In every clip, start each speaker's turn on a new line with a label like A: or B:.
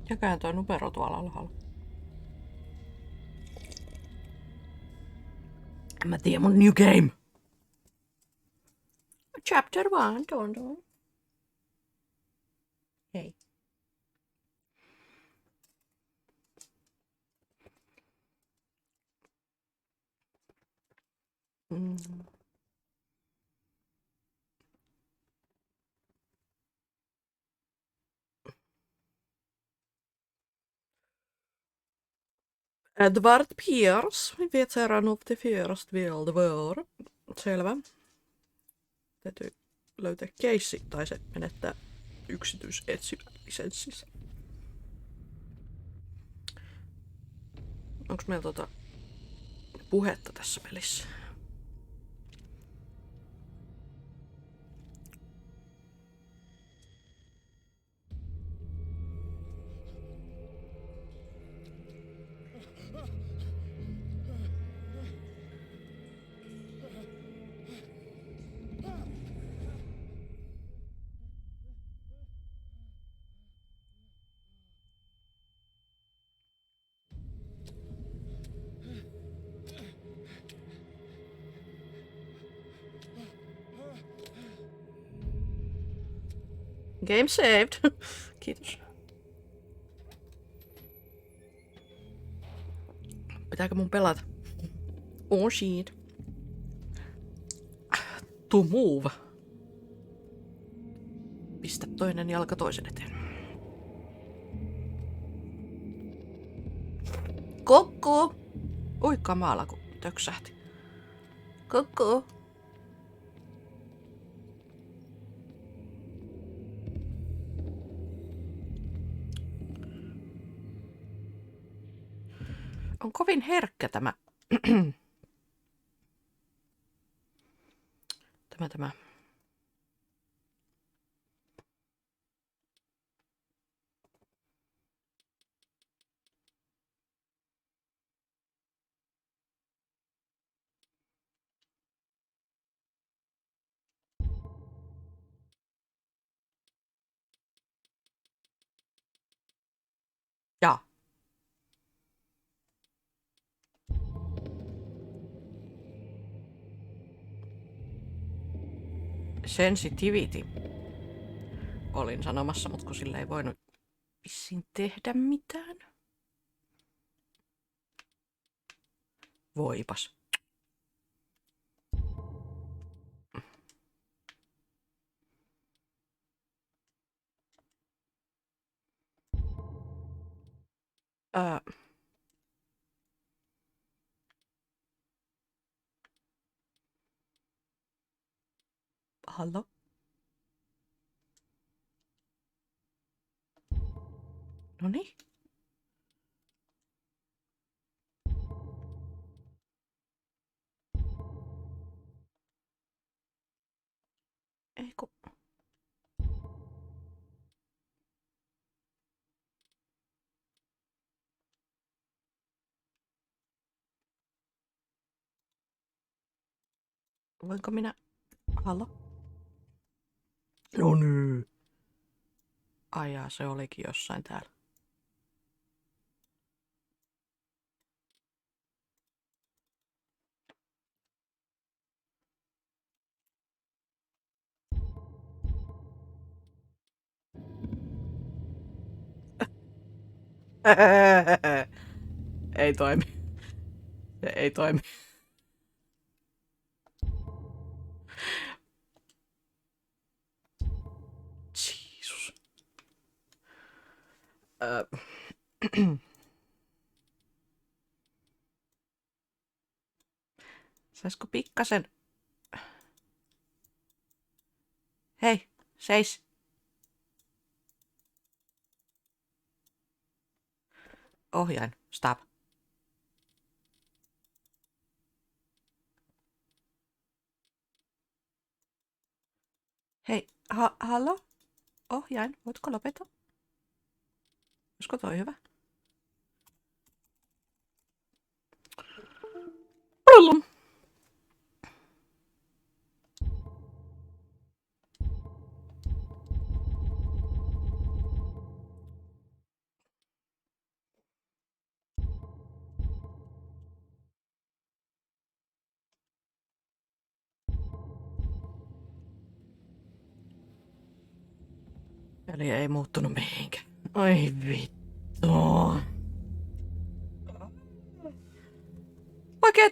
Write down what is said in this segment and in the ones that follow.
A: Jakään toi numero tuolla alhaalla. En mä tiedä mun new game. Chapter 1, don. Hei. Edward Pierce, veteran of the First World War. Selvä. Täytyy löytää keissi, tai se menettää yksityisetsivän lisenssissä. Onks meillä puhetta tässä pelissä? Game saved. Kiitos. Pitääkö mun pelata? Oh shit. To move. Pistä toinen jalka toisen eteen. Kokku! Oi kamala, kun töksähti. Kokku! On kovin herkkä tämä. tämä. Ja. Sensitivity. Olin sanomassa, mutta kun sillä ei voinut vissiin tehdä mitään. Voipas. Hallo? Noniin. Ei kun... Voinko minä... Hallo? No niin. Ai jaa, se olikin jossain täällä. Ei toimi. Se ei toimi. Jeesus. Saisko pikkasen... Hei, seis. Ohjain, stop. Hei, hallo? Ohjain, voitko lopettaa? Olisiko toi hyvä? Problem. Eli ei muuttunut mihinkään. Ai vittu. Oikein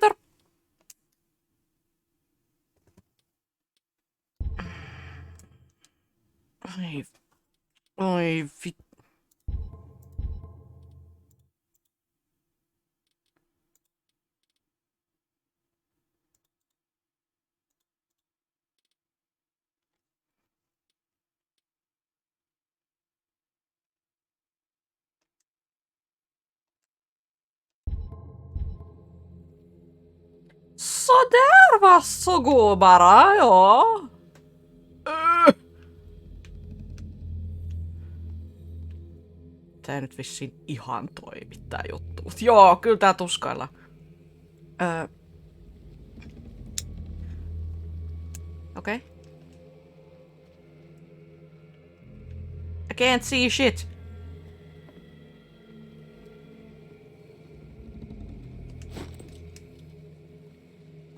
A: Ai vittu. Så där var så god bara, ja. Tää nyt vissiin ihan toimi tää juttu. Mut joo, kyllä tää tuskailla. Okei. Okay. I can't see shit.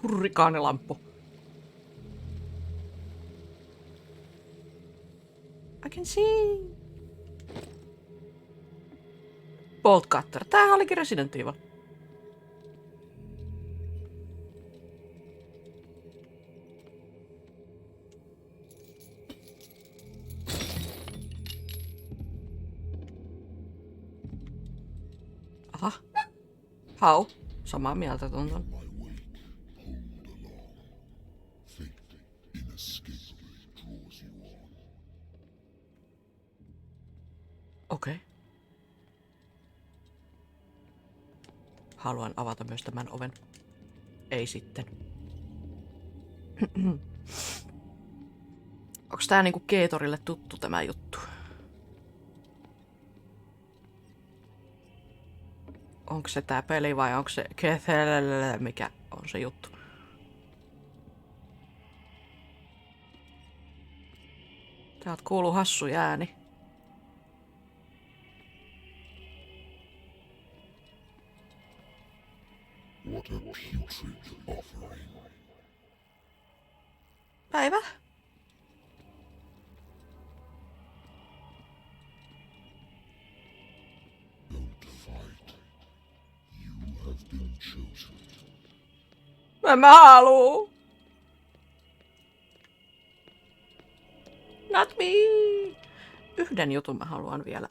A: Hurrikaanilamppu. I can see. Bolt cutter. Tämähän olikin Resident Evil. Aha. Hau. Samaa mieltä tuntun. Okei. Okay. Haluan avata myös tämän oven. Ei sitten. Onks tää niinku Keetorille tuttu tämä juttu? Onko se tää peli vai onko se Cthulhu, mikä on se juttu? Täältä kuuluu hassu ääni.
B: What a putrid offering.
A: Päivä.
B: Don't fight. You have been chosen.
A: Mä haluu. Not me. Yhden jutun mä haluan vielä.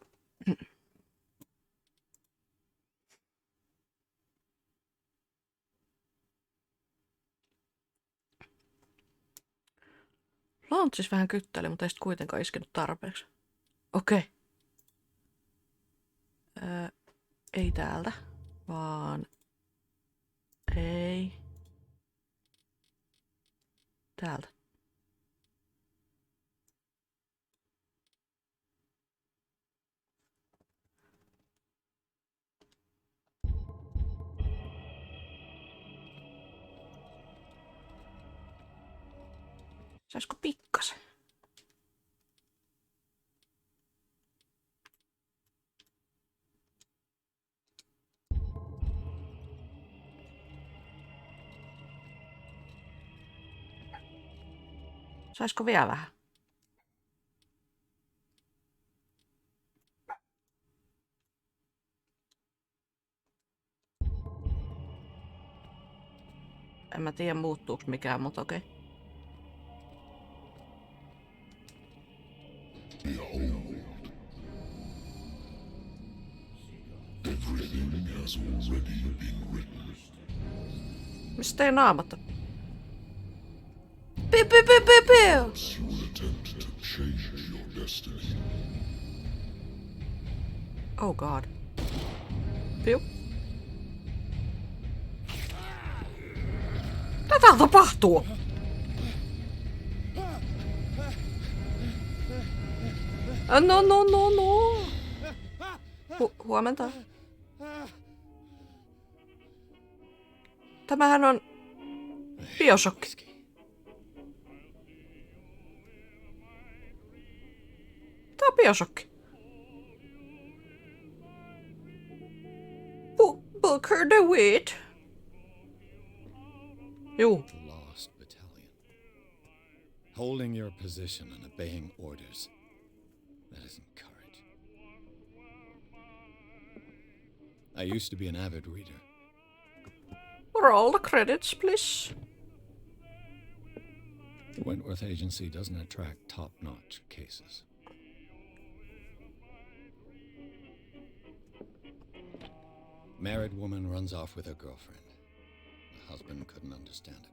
A: Launchis vähän kyttäili, mutta ei sit kuitenkaan iskenut tarpeeksi. Okei. Ei täältä, vaan ei. Täältä. Saisko pikkasen? Saisko vielä vähän? En mä tiedä muuttuuko mikään, mutta okei.
B: Everything has already been written.
A: Mistä teidän naamatta? Piu, piu, piu, piu, piu.
B: You will attempt to change your destiny.
A: Oh god. Piu. Tätä tapahtuu! No. Huomenta. Tämähän on biosokki. Tää on biosokki. Booker DeWitt. Juu.
C: The lost battalion. Holding your position and obeying orders. That isn't courage. I used to be an avid reader.
A: Roll the credits, please.
C: Wentworth Agency doesn't attract top-notch cases. Married woman runs off with her girlfriend. The husband couldn't understand it.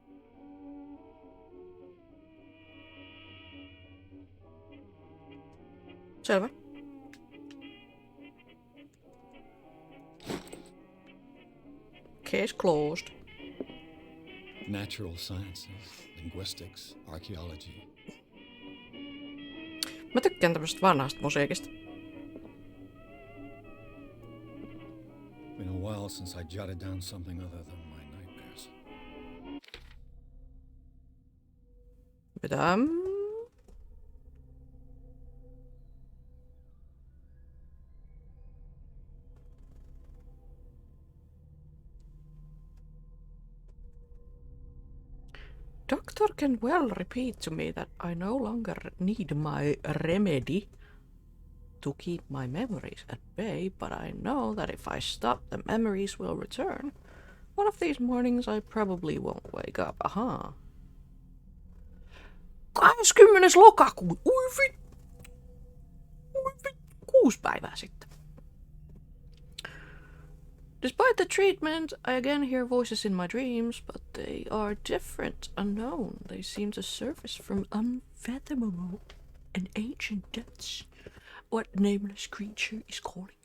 A: Selvä. Case closed.
C: Natural sciences, linguistics, archaeology.
A: Mä tykkään tämmöstä vanhasta musiikista.
C: Been a while since I jotted down something other than my nightmares.
A: Mitä? Doctor can well repeat to me that I no longer need my remedy to keep my memories at bay, but I know that if I stop, the memories will return. One of these mornings I probably won't wake up. Ahaa. 20. lokakuuta. Ui vit. 6 päivää sitten. Despite the treatment, I again hear voices in my dreams, but they are different, unknown. They seem to surface from unfathomable and ancient depths. What nameless creature is calling?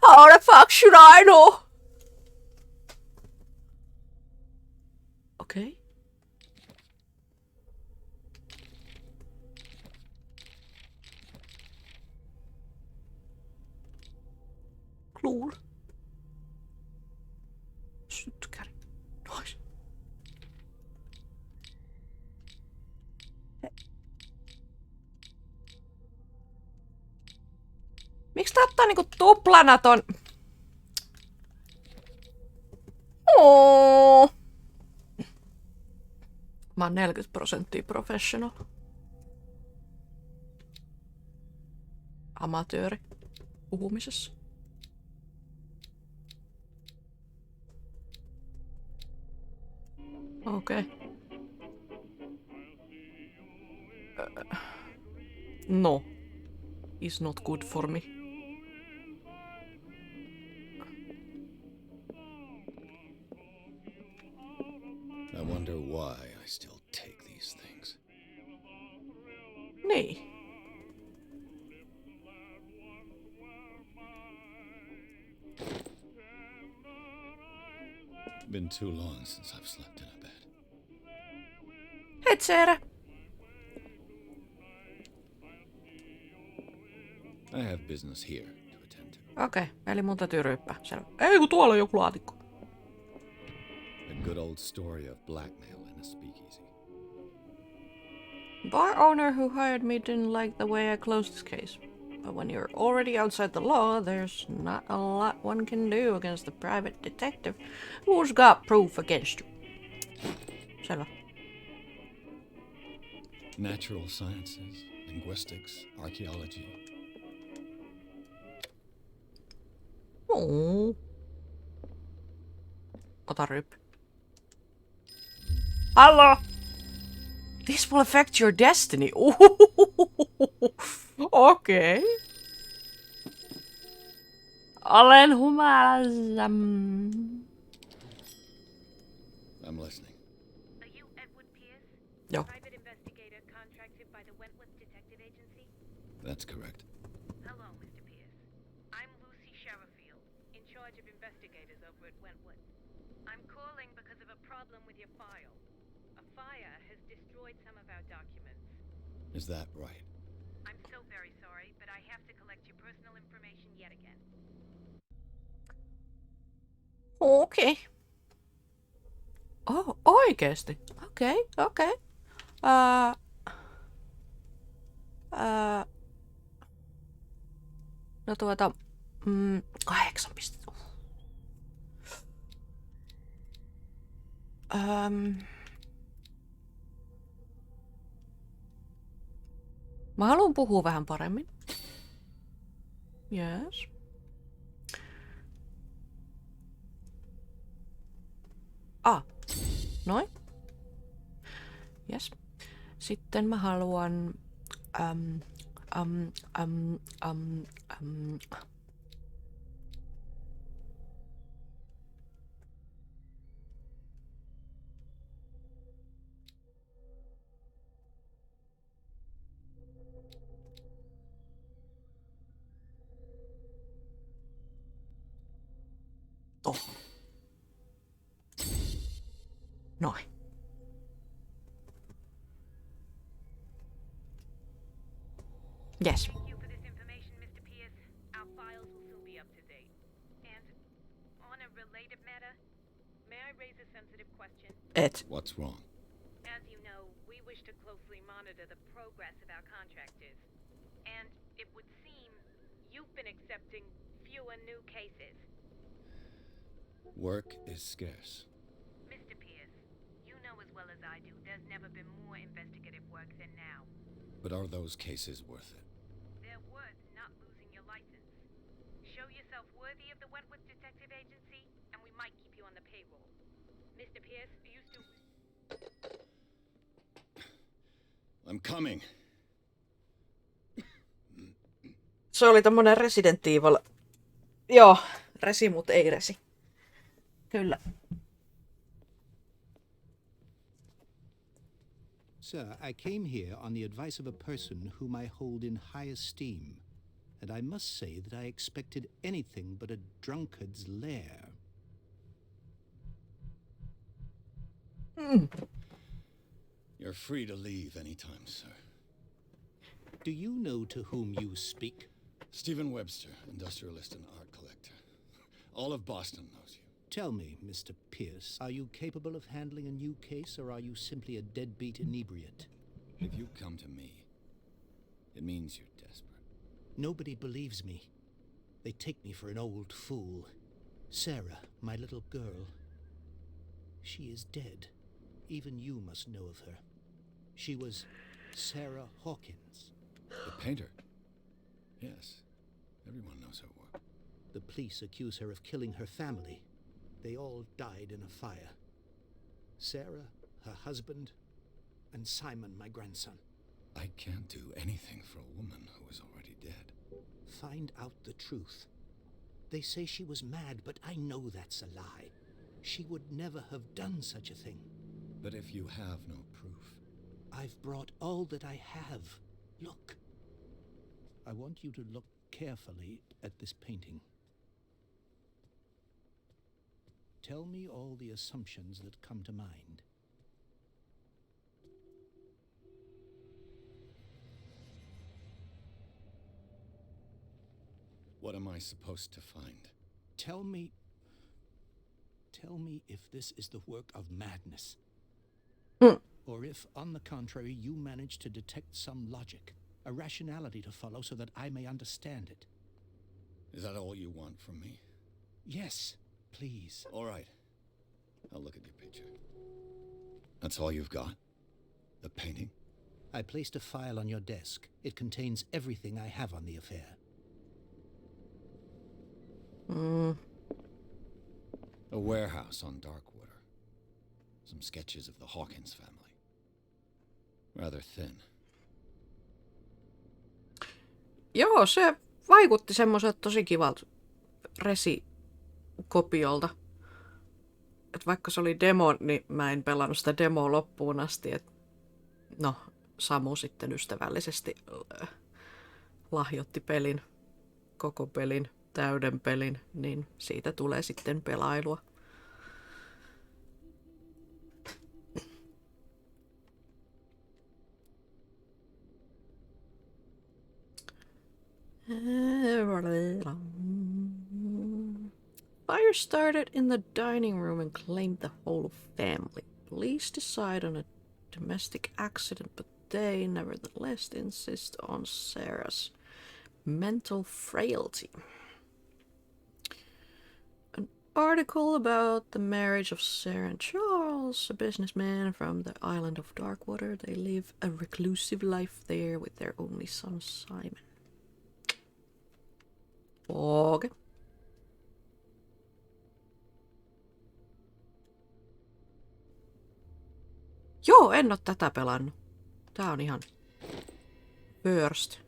A: How the fuck should I know? Okay. Cool. Sytkäri. Nois. Miksi tää ottaa niinku tuplana ton? Oh. Mä oon 40% professional. Amatööri puhumisessa. Okei. No. Is not good for me.
C: I wonder why I still take these things.
A: Niin.
C: Been too long since I've slept in a bed.
A: Hei Seera.
C: I have business here to attend to.
A: Okei, eli mun täytyy ryyppää. Selvä. Ei kun tuolla on joku laatikko.
C: A good old story of blackmail in a speakeasy.
A: Bar owner who hired me didn't like the way I closed this case. But when you're already outside the law, there's not a lot one can do against the private detective who's got proof against you. Selvä.
C: Natural sciences, linguistics, archaeology.
A: Oh. Ota ryyppy. Hallo! This will affect your destiny. Okei. Olen humalassa.
C: I'm listening.
D: Are you Edward Pierce?
A: Joo.
D: Private investigator contracted by the Wentworth Detective Agency?
C: That's correct.
D: Hello, Mr. Pierce. I'm Lucy Sherifield, in charge of investigators over at Wentworth. I'm calling because of a problem with your file. A fire has destroyed some of our documents.
C: Is that right?
D: I'm so very sorry, but I have to collect your personal information yet again.
A: Okei. Oh, oikeesti? Okei. No 8 pistettä. Mä haluan puhua vähän paremmin. Yes. Noin. Yes. Sitten mä haluan... Noin. Yes.
D: Thank you for this information, Mr. Pierce. Our files will soon be up to date. And on a related matter, may I raise a sensitive question?
C: What's wrong?
D: As you know, we wish to closely monitor the progress of our contractors. And it would seem you've been accepting fewer new cases.
C: Work is scarce.
D: Mr. Pierce, you know as well as I do, there's never been more investigative work than now.
C: But are those cases worth it?
D: They're worth not losing your license. Show yourself worthy of the Wentworth Detective Agency, and we might keep you on the payroll. Mr. Pierce, are you still...
C: I'm coming.
A: Se oli tommonen Resident Evil. Joo, resi mut ei resi. Kyllä.
E: Sir, I came here on the advice of a person whom I hold in high esteem, and I must say that I expected anything but a drunkard's lair.
C: You're free to leave anytime, sir.
E: Do you know to whom you speak?
C: Stephen Webster, industrialist and art collector. All of Boston knows you.
E: Tell me, Mr. Pierce, are you capable of handling a new case, or are you simply a deadbeat inebriate?
C: If you come to me, it means you're desperate.
E: Nobody believes me. They take me for an old fool. Sarah, my little girl, she is dead. Even you must know of her. She was Sarah Hawkins.
C: The painter? Yes. Everyone knows her work.
E: The police accuse her of killing her family. They all died in a fire. Sarah, her husband, and Simon, my grandson.
C: I can't do anything for a woman who is already dead.
E: Find out the truth. They say she was mad, but I know that's a lie. She would never have done such a thing.
C: But if you have no proof...
E: I've brought all that I have. Look. I want you to look carefully at this painting. Tell me all the assumptions that come to mind.
C: What am I supposed to find?
E: Tell me if this is the work of madness. Or if, on the contrary, you manage to detect some logic, a rationality to follow so that I may understand it.
C: Is that all you want from me?
E: Yes, please.
C: All right. I'll look at your picture. That's all you've got? The painting?
E: I placed a file on your desk. It contains everything I have on the affair.
C: A warehouse on Darkwater. Some sketches of the Hawkins family. Rather thin.
A: Joo, se vaikutti semmoiselta tosi kivalta Resi-kopiolta. Et vaikka se oli demo, niin mä en pelannut sitä demoa loppuun asti. Et no, Samu sitten ystävällisesti lahjoitti pelin, koko pelin, täyden pelin, niin siitä tulee sitten pelailua. Fire started in the dining room and claimed the whole family. Police decide on a domestic accident, but they nevertheless insist on Sarah's mental frailty. An article about the marriage of Sarah and Charles Charles, a businessman from the island of Darkwater. They live a reclusive life there with their only son, Simon. Okay. Joo, en oo tätä pelannut. Tää on ihan first.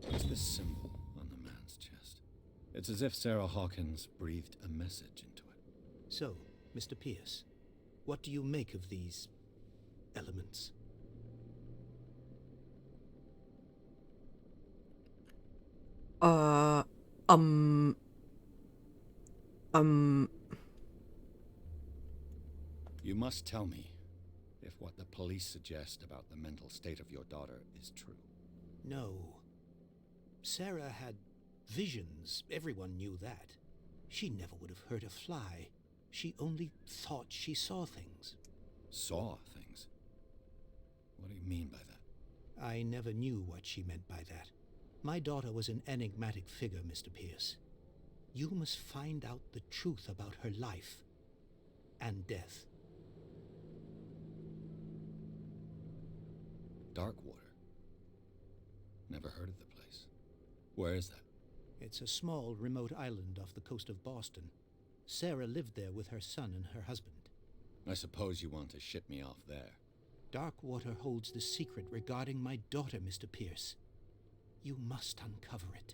C: What's this symbol on the man's chest? It's as if Sarah Hawkins breathed a message into it.
E: So, Mr. Pierce, what do you make of these elements?
A: Uh,
C: You must tell me if what the police suggest about the mental state of your daughter is true.
E: No. Sarah had visions. Everyone knew that. She never would have hurt a fly. She only thought she saw things.
C: Saw things? What do you mean by that?
E: I never knew what she meant by that. My daughter was an enigmatic figure, Mr. Pierce. You must find out the truth about her life and death.
C: Darkwater? Never heard of the place. Where is that?
E: It's a small, remote island off the coast of Boston. Sarah lived there with her son and her husband.
C: I suppose you want to ship me off there.
E: Darkwater holds the secret regarding my daughter, Mr. Pierce. You must uncover it.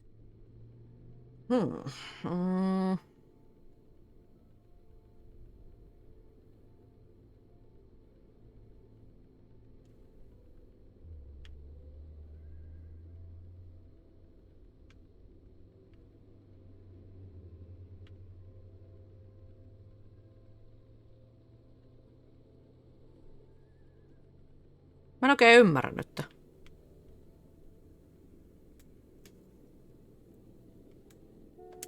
A: Mä en oikein ymmärrä nyt.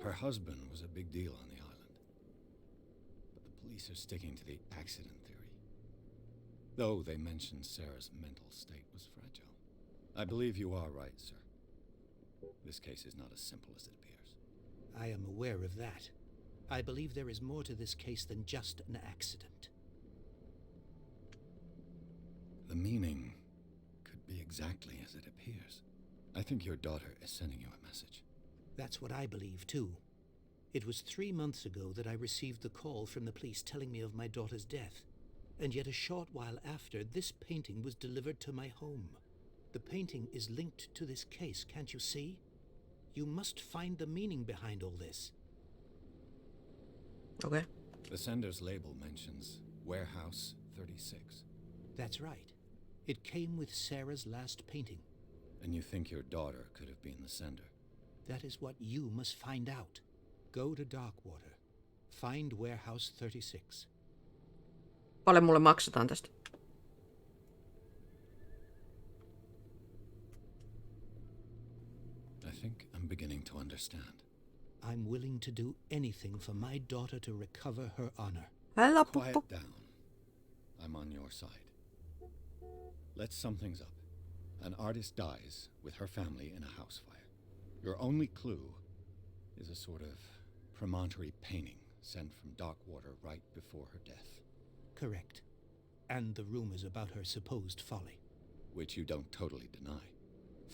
C: Her husband was a big deal on the island. But the police are sticking to the accident theory. Though they mentioned Sarah's mental state was fragile. I believe you are right, sir. This case is not as simple as it appears.
E: I am aware of that. I believe there is more to this case than just an accident.
C: The meaning could be exactly as it appears. I think your daughter is sending you a message.
E: That's what I believe, too. It was 3 months ago that I received the call from the police telling me of my daughter's death. And yet a short while after, this painting was delivered to my home. The painting is linked to this case, can't you see? You must find the meaning behind all this.
A: Okay.
C: The sender's label mentions Warehouse 36.
E: That's right. It came with Sarah's last painting.
C: And you think your daughter could have been the sender?
E: That is what you must find out. Go to Darkwater. Find Warehouse 36.
A: Paljon mulle maksetaan tästä?
C: I think I'm beginning to understand.
E: I'm willing to do anything for my daughter to recover her honor.
A: Älä
C: Quiet
A: puppu.
C: down. I'm on your side. Let's sum things up. An artist dies with her family in a house fire. Your only clue is a sort of promontory painting sent from Darkwater right before her death.
E: Correct. And the rumors about her supposed folly.
C: Which you don't totally deny.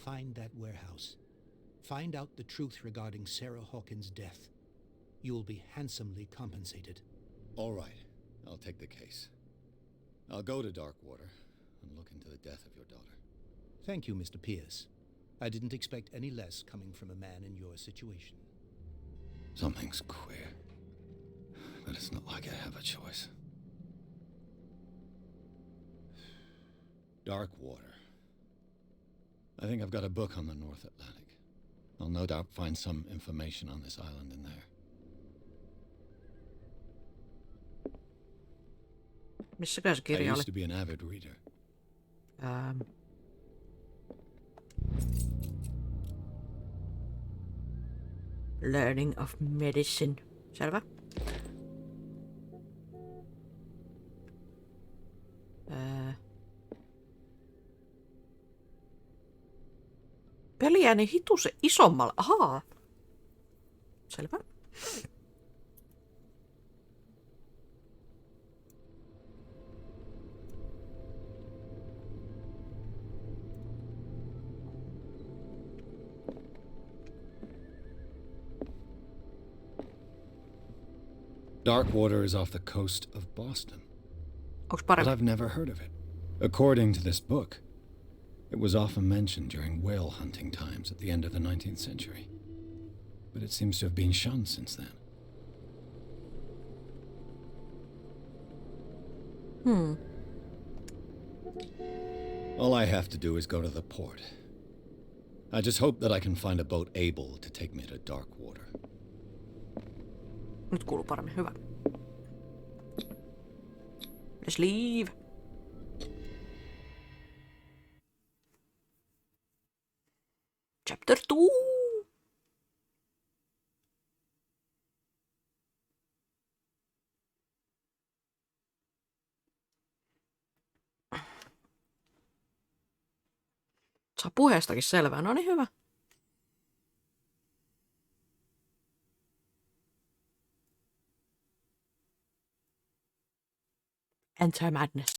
E: Find that warehouse. Find out the truth regarding Sarah Hawkins' death. You'll be handsomely compensated.
C: All right, I'll take the case. I'll go to Darkwater and look into the death of your daughter.
E: Thank you, Mr. Pierce. I didn't expect any less coming from a man in your situation.
C: Something's queer. But it's not like I have a choice. Darkwater. I think I've got a book on the North Atlantic. I'll no doubt find some information on this island in there.
A: Missäkään se
C: I
A: kirja oli?
C: used to be an avid reader.
A: Learning of medicine. Selvä. Peliääni hitusen isommalla. Ahaa. Selvä.
C: Darkwater is off the coast of Boston.
A: Onks
C: But
A: parempi?
C: I've never heard of it. According to this book, it was often mentioned during whale hunting times at the end of the 19th century. But it seems to have been shunned since then. All I have to do is go to the port. I just hope that I can find a boat able to take me to Darkwater.
A: Nyt kuuluu paremmin. Hyvä. Let's leave. Chapter 2. Saa puheestakin selvää. No niin, hyvä. Enter madness.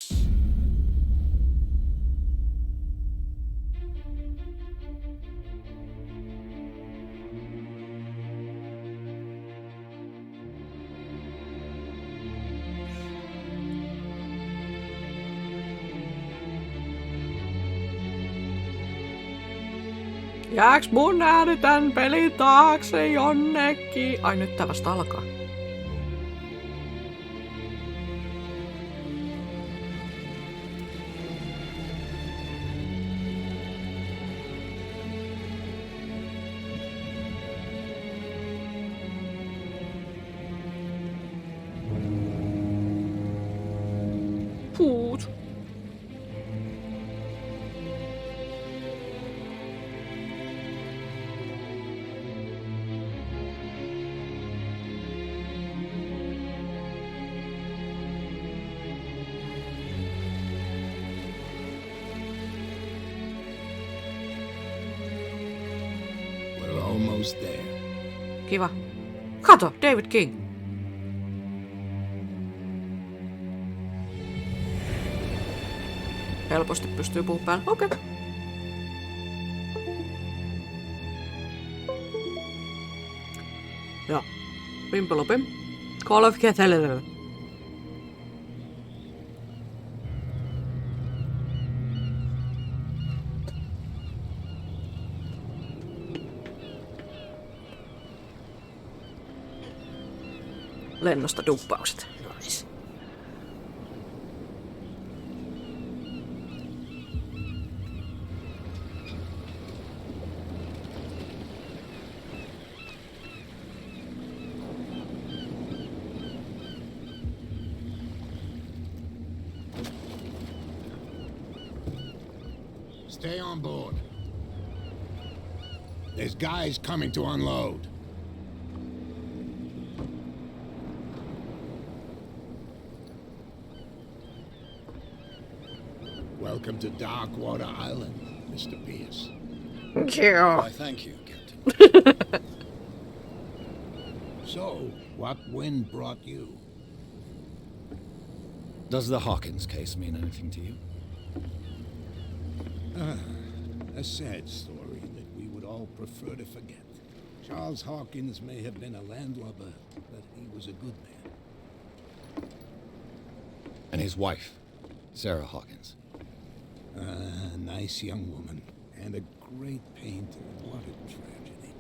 A: Jääks mun ääni tän pelin taakse jonnekin? Ai nyt tää vasta alkaa. Puut.
F: We're almost there.
A: Kiva. Kato, David King. Helposti pystyy puhumaan päällä. Okei. Okay. Joo. Pimpelopim. Call of Cthulhu. Lennosta duppaukset. Nice.
F: Stay on board. There's guys coming to unload. Welcome to Darkwater Island, Mr. Pierce.
A: Yeah.
C: Why, thank you, Captain.
F: So, what wind brought you?
C: Does the Hawkins case mean anything to you?
F: A sad story that we would all prefer to forget. Charles Hawkins may have been a landlubber, but he was a good man.
C: And his wife, Sarah Hawkins.
F: A nice young woman, and a great painter. What a tragedy.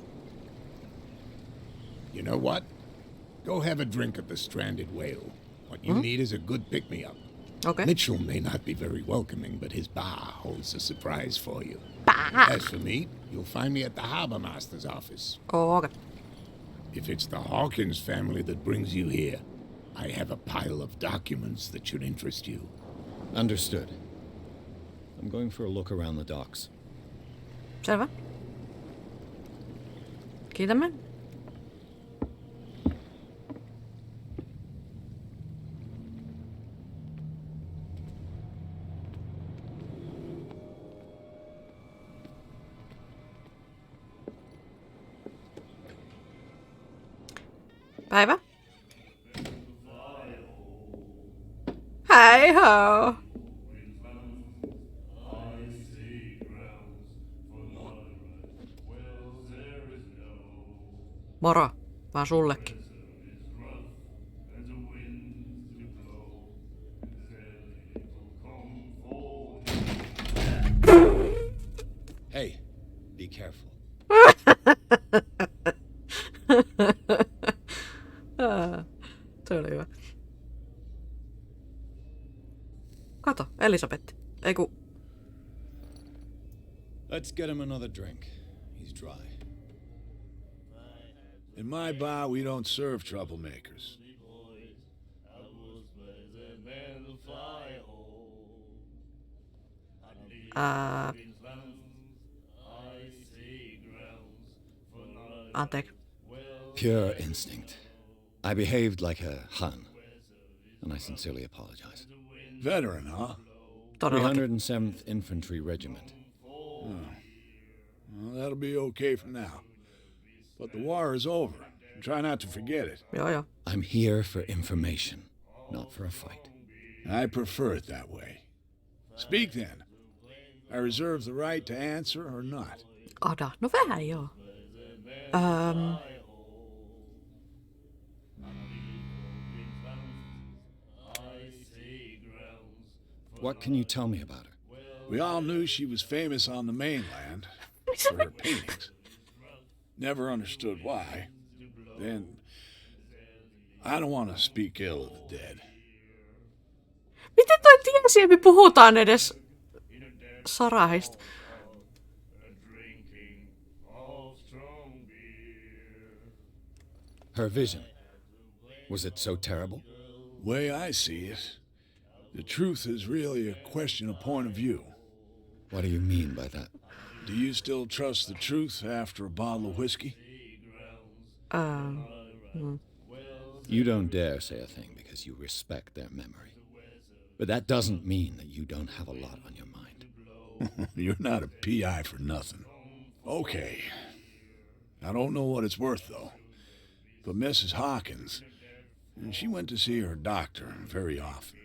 F: You know what? Go have a drink at the Stranded Whale. What you need is a good pick-me-up.
A: Okay.
F: Mitchell may not be very welcoming, but his bar holds a surprise for you. As for me, you'll find me at the Harbor Master's office.
A: Oh, okay.
F: If it's the Hawkins family that brings you here, I have a pile of documents that should interest you.
C: Understood. I'm going for a look around the docks.
A: Selvä. Kiitämme. Päivä. Hei ho! Moro, vaan sullekin.
C: Hey, be careful.
A: Se oli hyvä. Kato, Elisabeth. Ei ku...
C: Let's get him another drink. He's dry.
F: In my bar, we don't serve troublemakers.
A: Anteeksi.
C: Pure instinct. I behaved like a Hun, and I sincerely apologize.
F: Veteran, huh?
A: Todellakin.
C: 307th Infantry Regiment.
F: Well, that'll be okay for now. But the war is over. Try not to forget it.
A: Joo.
C: I'm here for information, not for a fight.
F: I prefer it that way. Speak then. I reserve the right to answer or not.
A: Ada, no vähän joo.
C: What can you tell me about her?
F: We all knew she was famous on the mainland for her paintings. Never understood why. Then, I don't want to speak ill of the dead.
A: Miten toi tiesi, että me puhutaan edes Sarahista?
C: Her vision. Was it so terrible?
F: Way I see it, the truth is really a question of point of view.
C: What do you mean by that?
F: Do you still trust the truth after a bottle of whiskey?
C: You don't dare say a thing because you respect their memory. But that doesn't mean that you don't have a lot on your mind.
F: You're not a PI for nothing. Okay. I don't know what it's worth, though. But Mrs. Hawkins, she went to see her doctor very often.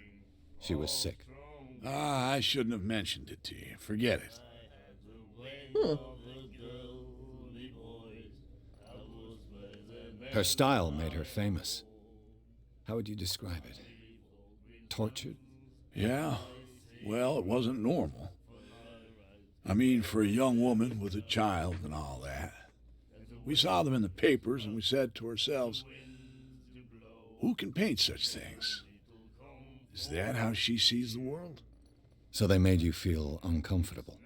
C: She was sick.
F: I shouldn't have mentioned it to you. Forget it.
C: Her style made her famous. How would you describe it? Tortured?
F: Yeah? Well, it wasn't normal. I mean, for a young woman with a child and all that. We saw them in the papers and we said to ourselves, who can paint such things? Is that how she sees the world?
C: So they made you feel uncomfortable.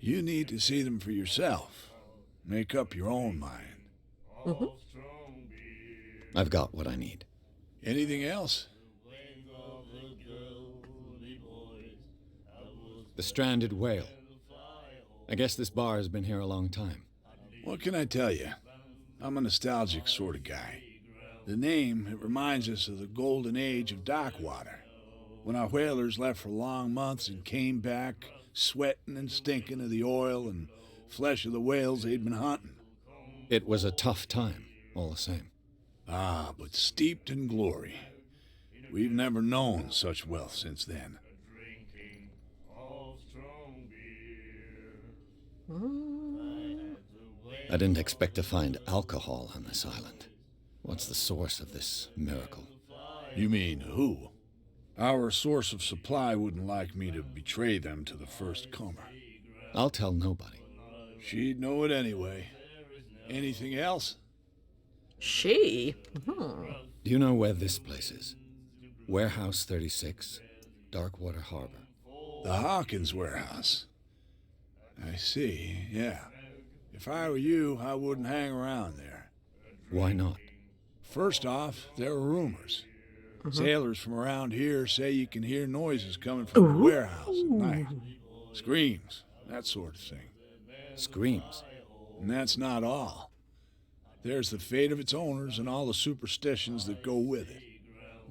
F: You need to see them for yourself. Make up your own mind.
C: I've got what I need.
F: Anything else?
C: The stranded whale. I guess this bar has been here a long time.
F: What can I tell you? I'm a nostalgic sort of guy. The name, it reminds us of the golden age of dockwater, when our whalers left for long months and came back sweating and stinking of the oil and flesh of the whales they'd been hunting.
C: It was a tough time, all the same.
F: Ah, but steeped in glory. We've never known such wealth since then.
C: I didn't expect to find alcohol on this island. What's the source of this miracle?
F: You mean who? Our source of supply wouldn't like me to betray them to the first comer.
C: I'll tell nobody.
F: She'd know it anyway. Anything else?
A: She?
C: Do you know where this place is? Warehouse 36, Darkwater Harbor.
F: The Hawkins warehouse. I see, yeah. If I were you, I wouldn't hang around there.
C: Why not?
F: First off, there are rumors. Sailors from around here say you can hear noises coming from the warehouse at night. Screams, that sort of thing.
C: Screams.
F: And that's not all. There's the fate of its owners and all the superstitions that go with it.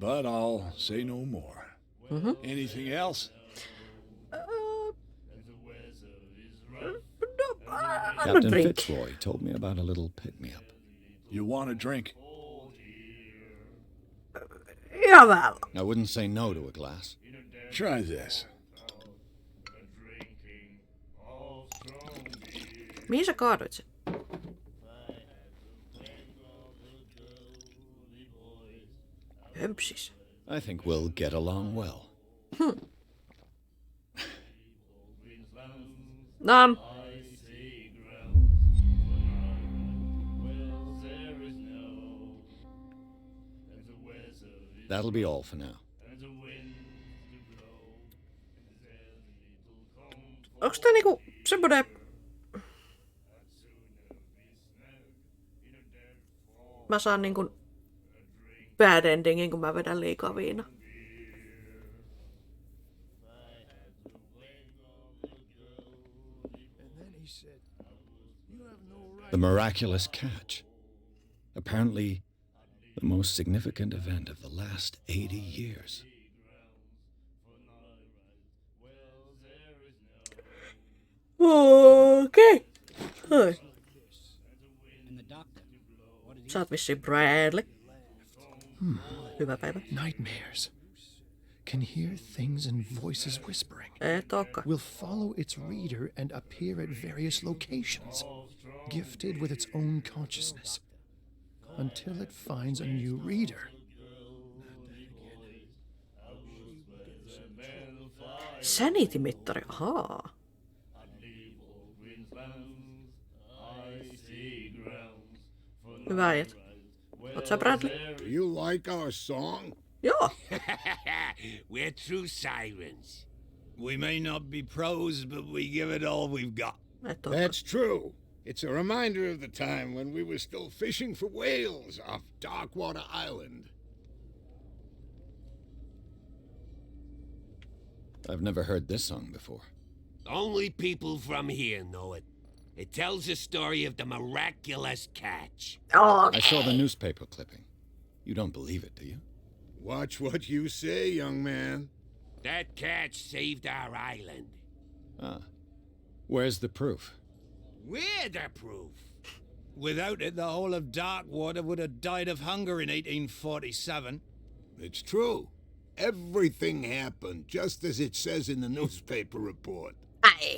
F: But I'll say no more. Anything else?
C: Captain Fitzroy told me about a little pick-me-up.
F: You want a drink?
A: Elämällä!
C: I wouldn't say no to a glass.
F: Try this.
A: Mihin sä kaaduit sen? Hömpsis.
C: I think we'll get along well.
A: Nam.
C: That'll be all for now.
A: Onks tää niinku semmonen... Mä saan niinku bad endingin, kun mä vedän liikaa viinaa.
C: The miraculous catch. Apparently, the most significant event of the last 80 years.
A: Okei. Hei. Sä oot vissiin Bradley. Hyvä päivä.
G: Nightmares. Can hear things and voices whispering.
A: Et ookaan.
G: Will follow its reader and appear at various locations, gifted with its own consciousness, until it finds a new reader.
A: Sanity-mittari, ahaa. Hyvä äijät. Oot sä Bradley?
H: Do you like our song?
A: Joo.
I: We're true sirens.
C: We may not be pros, but we give it all we've got.
A: Et ookaan.
H: That's true. It's a reminder of the time when we were still fishing for whales off Darkwater Island.
C: I've never heard this song before.
I: Only people from here know it. It tells the story of the miraculous catch.
C: I saw the newspaper clipping. You don't believe it, do you?
H: Watch what you say, young man.
I: That catch saved our island.
C: Ah. Where's the proof?
I: We're the proof.
C: Without it, the whole of Darkwater would have died of hunger in 1847.
H: It's true. Everything happened just as it says in the newspaper report.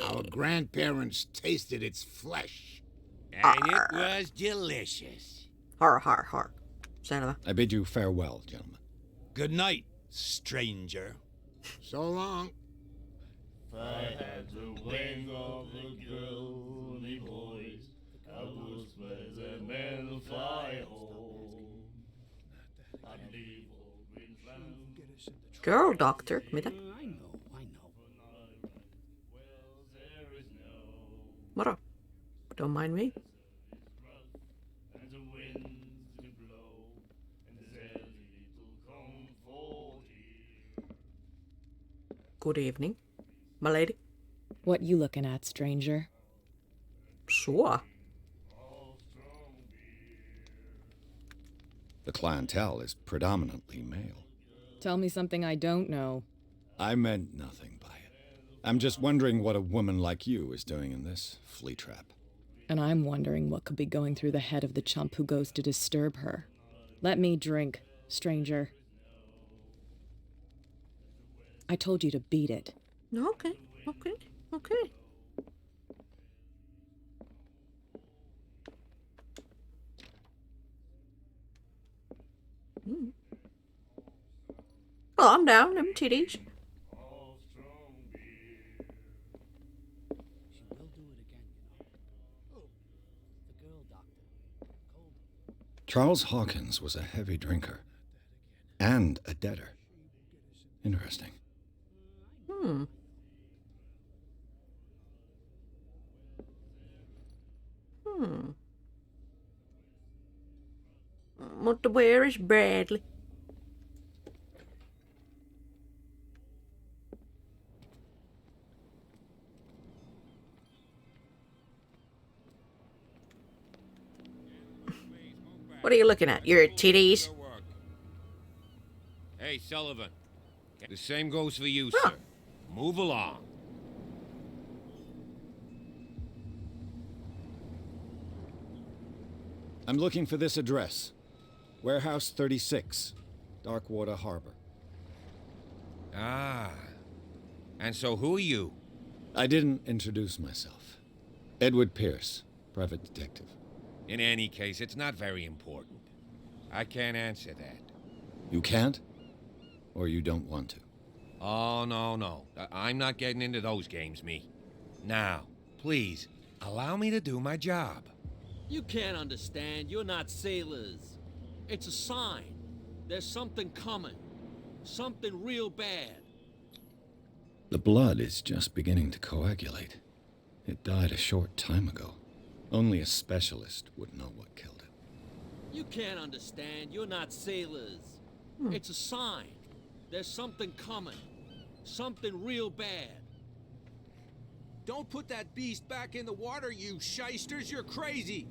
H: Our grandparents tasted its flesh.
I: And it was delicious.
A: Har, har, har. Selvä.
C: I bid you farewell, gentlemen. Good night, stranger.
H: So long.
J: I had the wing of the girly boys. I was where the men fly home. I'd leave all green lands.
A: Girl doctor, mitä?
J: I know.
A: Moro. Don't mind me.
J: And the winds to blow, and there's little comfort here.
A: Good evening, my lady.
K: What you looking at, stranger?
A: Sure.
C: The clientele is predominantly male.
K: Tell me something I don't know.
C: I meant nothing by it. I'm just wondering what a woman like you is doing in this flea trap.
K: And I'm wondering what could be going through the head of the chump who goes to disturb her. Let me drink, stranger. I told you to beat it.
A: Okay. Calm down, them titties.
C: Charles Hawkins was a heavy drinker. And a debtor. Interesting.
A: Mutta where is Bradley? What are you looking at? Your titties?
I: Hey, Sullivan. The same goes for you,
A: Huh.
I: sir. Move along.
C: I'm looking for this address. Warehouse 36. Darkwater Harbor.
I: Ah. And so who are you?
C: I didn't introduce myself. Edward Pierce, private detective.
I: In any case, it's not very important. I can't answer that.
C: You can't? Or you don't want to?
I: Oh, no. I'm not getting into those games, me. Now, please, allow me to do my job.
L: You can't understand. You're not sailors. It's a sign. There's something coming. Something real bad.
C: The blood is just beginning to coagulate. It died a short time ago. Only a specialist would know what killed it.
L: You can't understand. You're not sailors. It's a sign. There's something coming. Something real bad.
I: Don't put that beast back in the water, you shysters. You're crazy.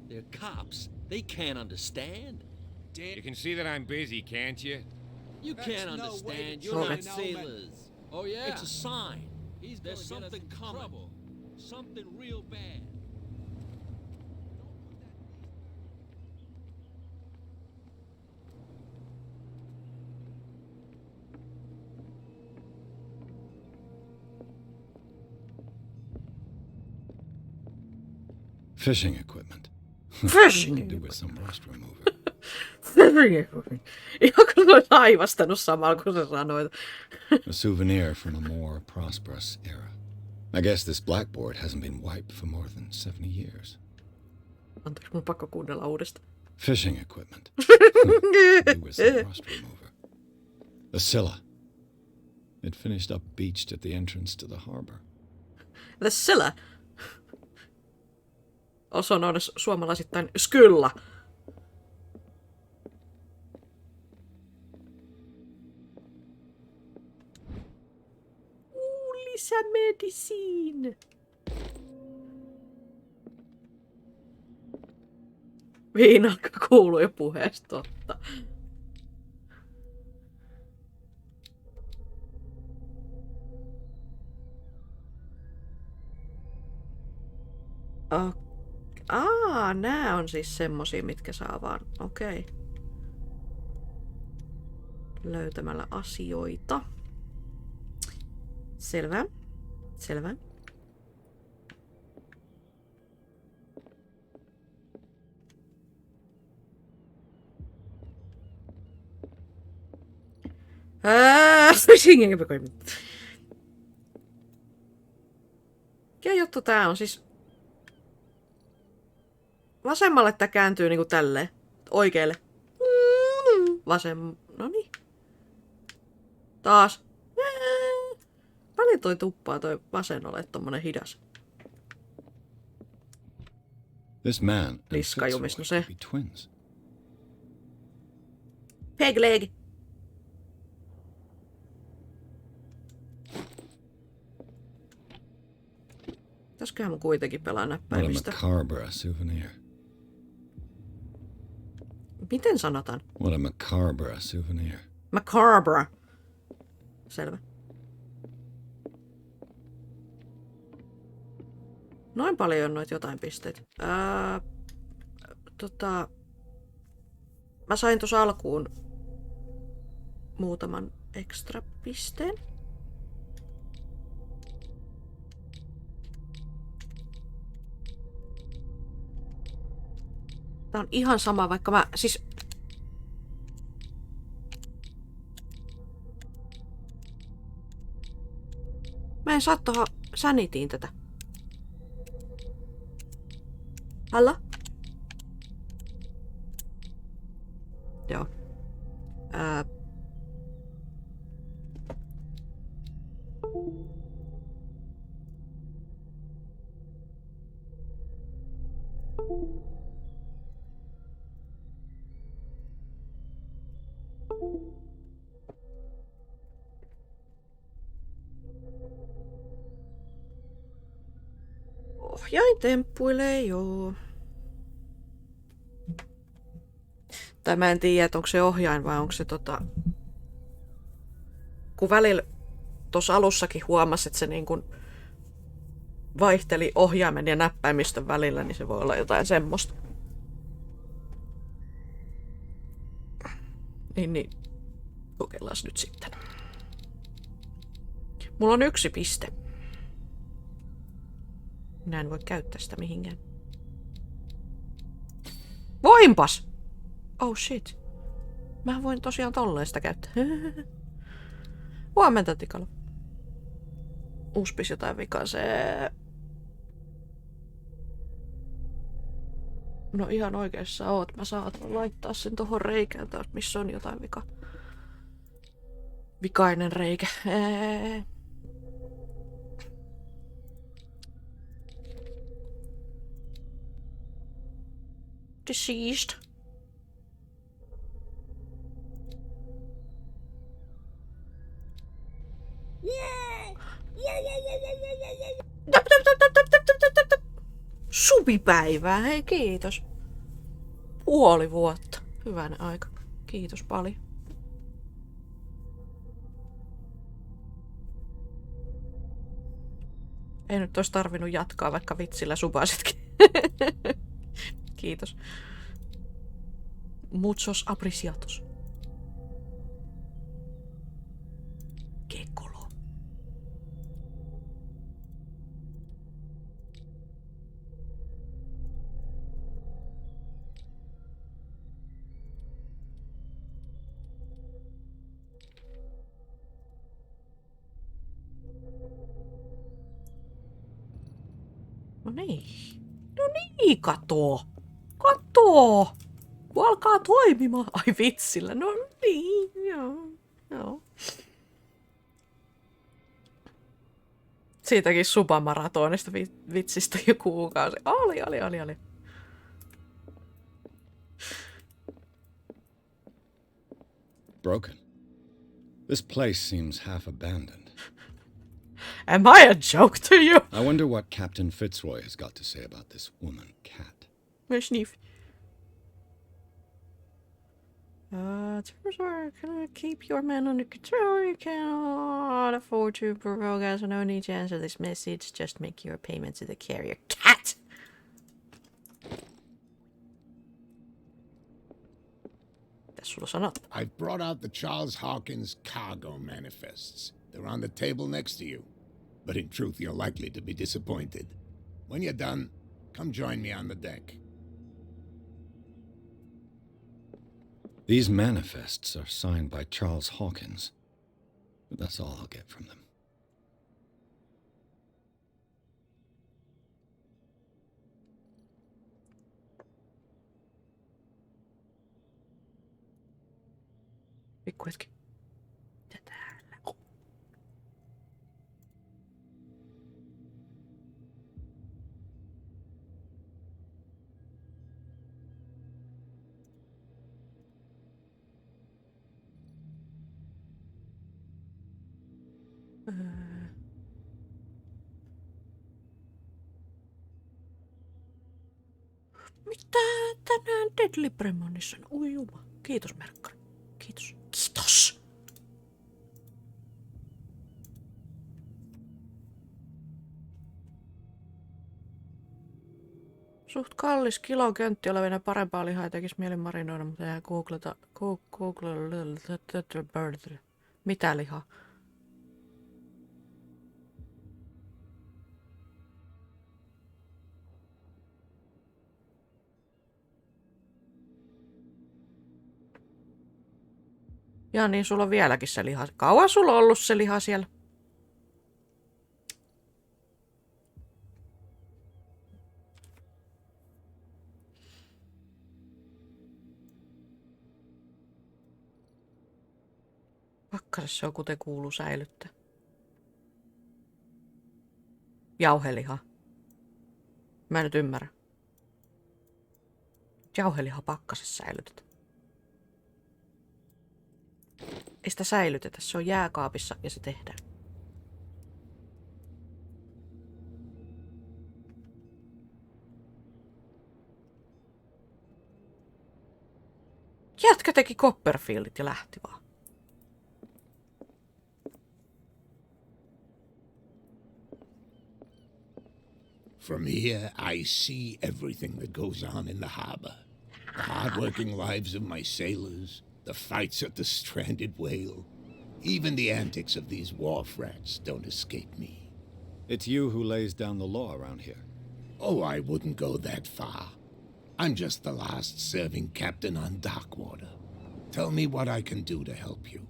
L: They're cops. They can't understand.
I: You can see that I'm busy, can't you?
L: You can't understand. You're not sailors. Oh, yeah? It's a sign. There's something coming. Something real bad.
C: Fishing equipment.
A: Fishing
C: Do with some rust remover.
A: Fishing equipment. Ihan kun olet aivastanut samalla, kun sä sanoit.
C: A souvenir from a more prosperous era. I guess this blackboard hasn't been wiped for more than 70 years.
A: Anteeksi, mun pakko kuunnella uudestaan.
C: Fishing equipment. Do with some rust remover. A Scylla. It finished up beached at the entrance to the harbor.
A: The Scylla. Also known as suomalaisittain Skylla. Lisämedisiin. Viinalka kuuluu jo puheesta, totta. Nää on siis semmosia, mitkä saa vaan, okei. Löytämällä asioita. Selvä. Selvä. Mikä juttu tää on siis? Vasemmalle tää kääntyy niinku tälleen. Oikealle. Noniin. Taas. Paljon toi tuppaa toi vasen ole tommonen hidas.
C: This man and
A: Liskajumis, no se.
C: be twins.
A: Peg leg. Pitäisköhän mun kuitenkin pelaa
C: What a
A: näppäimistä.
C: macabre souvenir.
A: Miten sanotaan?
C: What a macabre souvenir.
A: Macabre. Selvä. Noin paljon on noita jotain pisteitä. Mä sain tuossa alkuun muutaman ekstra pisteen. Tää on ihan sama, vaikka mä siis... Mä en saa tohon sanitiin tätä. Halla? Joo. Ohjain temppuilee, joo. Tai mä en tiedä, että onko se ohjain vai onko se kun välillä tuossa alussakin huomasi, että se niin kuin vaihteli ohjaimen ja näppäimistön välillä, niin se voi olla jotain semmoista. Niin. Kokeillaan nyt sitten. Mulla on 1 piste. Minä en voi käyttää sitä mihinkään. Voinpas! Oh shit. Mä voin tosiaan tolleen sitä käyttää. Huomenta, Tikalo. Uspis jotain vikaa se. No ihan oikeassa oot. Mä saatan laittaa sen tohon reikään taas, missä on jotain vika. Vikainen reikä. Deceased. Suvipäivää, hei kiitos. 5 vuotta. Hyvänä aika. Kiitos paljon. Ei nyt olisi tarvinnut jatkaa, vaikka vitsillä supasitkin. Kiitos. Muchos apreciatos. Kekolo. No niin. No niin, kato. Kato. Kun alkaa toimimaan. Ai vitsillä. No niin, joo. Siitäkin supamaratonista vitsistä jo kuukausi. Oli.
C: Broken. This place seems half abandoned.
A: Am I a joke to you?
C: I wonder what Captain Fitzroy has got to say about this woman cat.
A: Sniff. Terms are gonna keep your men under control. You cannot afford to provoke us. No need to answer this message. Just make your payment to the carrier. Cat! That's what I
H: I've brought out the Charles Hawkins cargo manifests. They're on the table next to you. But in truth, you're likely to be disappointed. When you're done, come join me on the deck.
C: These manifests are signed by Charles Hawkins, but that's all I'll get from them.
A: Pikku hetki. Mitä tänään Deadly Premonition? Ui juma. Kiitos Merkkari. Kiitos. Kiitos. Suht kallis kiloköntti olevina parempaa lihaa tekisi mieli marinoida, mutta jää googleta. Mitä lihaa? Ja niin, sulla on vieläkin se liha. Kauan sulla on ollut se liha siellä? Pakkasessa se on, kuten kuuluu säilyttää. Jauheliha. Mä en nyt ymmärrä. Jauheliha pakkasessa säilytetään. Ei sitä säilytetä, se on jääkaapissa ja se tehdään. Jätkä teki Copperfieldit ja lähti vaan.
H: From here, I see everything that goes on in the harbor. The hard-working lives of my sailors, The fights at the stranded whale. Even the antics of these wharf rats don't escape me.
C: It's you who lays down the law around here.
H: Oh, I wouldn't go that far. I'm just the last serving captain on Darkwater. Tell me what I can do to help you.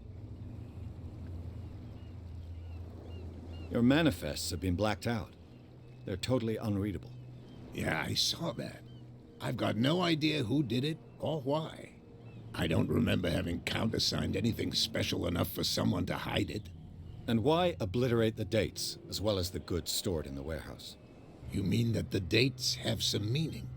C: Your manifests have been blacked out. They're totally unreadable.
H: Yeah, I saw that. I've got no idea who did it or why. I don't remember having countersigned anything special enough for someone to hide it.
C: And why obliterate the dates, as well as the goods stored in the warehouse?
H: You mean that the dates have some meaning?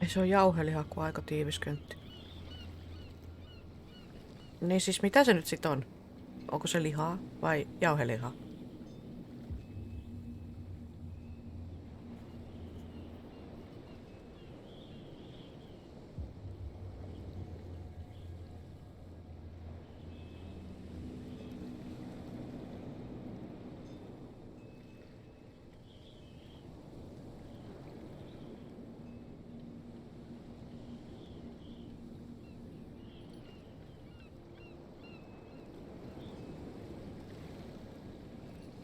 A: Ei se on jauhelihakku aika tiivis köntti. Niin siis mitä se nyt sit on? Onko se lihaa vai jauhelihaa?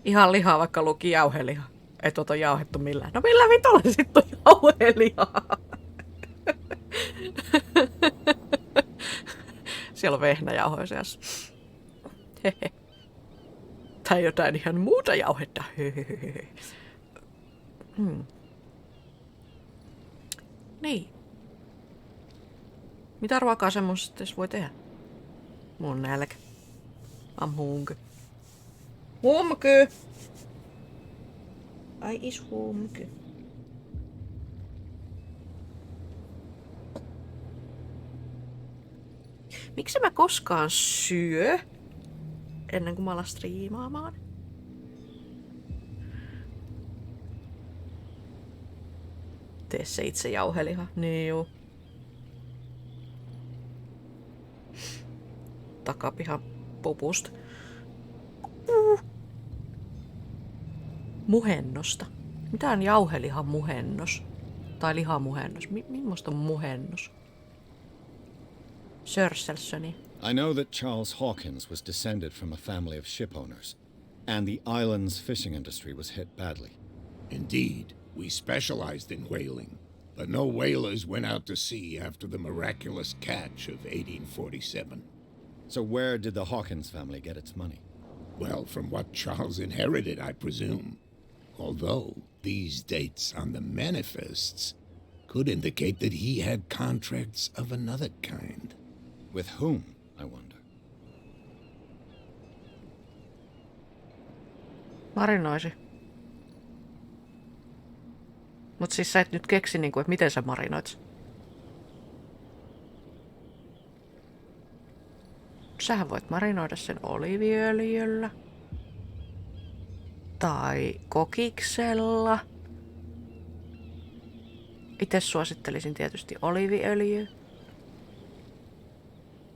A: Ihan lihaa, vaikka luki jauheliha. Ei tuota jauhettu millään. No millä vitolla sit on jauhelihaa? Siellä on vehnäjauhoja seassa. Tai jotain ihan muuta jauhetta. Niin. Mitä ruokaa semmoista voi tehdä? Mun on nälkä. I'm hungry. Humky! I is humky. Miksi mä koskaan syö ennen kuin mä alan striimaamaan? Tee se itse jauheliha. Niin juu. Takapihan pupusta. Muhennosta. Mitä on jauhelihan muhennos? Tai lihamuhennos? Millaista on muhennos? Sörselssöni.
C: I know that Charles Hawkins was descended from a family of ship owners, and the island's fishing industry was hit badly.
H: Indeed, we specialized in whaling, but no whalers went out to sea after the miraculous catch of 1847.
C: So where did the Hawkins family get its money?
H: Well, from what Charles inherited, I presume. Although these dates on the manifests could indicate that he had contracts of another kind.
C: With whom, I wonder?
A: Marinoisi. Mut siis sä et nyt keksi niinku, että miten sä marinoit. Sähän voit marinoida sen oliiviöljyllä. Tai kokiksella. Itse suosittelisin tietysti oliiviöljyä.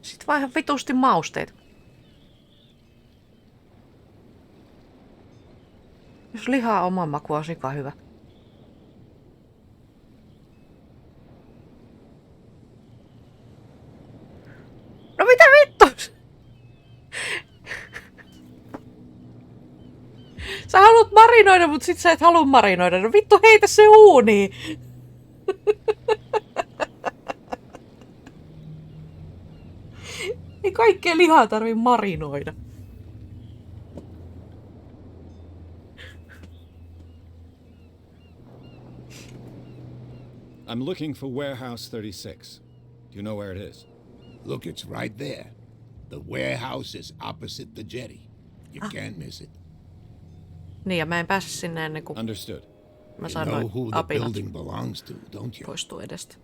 A: Sitten vaan ihan vitusti mausteet. Jos lihaa oman maku on sika hyvä. No mitä vittu? Sä haluat marinoida, mut sit sä et halua marinoida. No vittu, heitä se uuniin. Ei kaikkea lihaa tarvii marinoida.
C: I'm looking for warehouse 36. Do you know where it is?
H: Look, it's right there. The warehouse is opposite the jetty. You can't miss it.
A: Niin, ja mä en pääse sinne ennen kuin
C: Understood.
A: mä
H: You
A: saan
H: know
A: noin
H: who the
A: apinat
H: building belongs to, don't you?
A: poistuu edestä.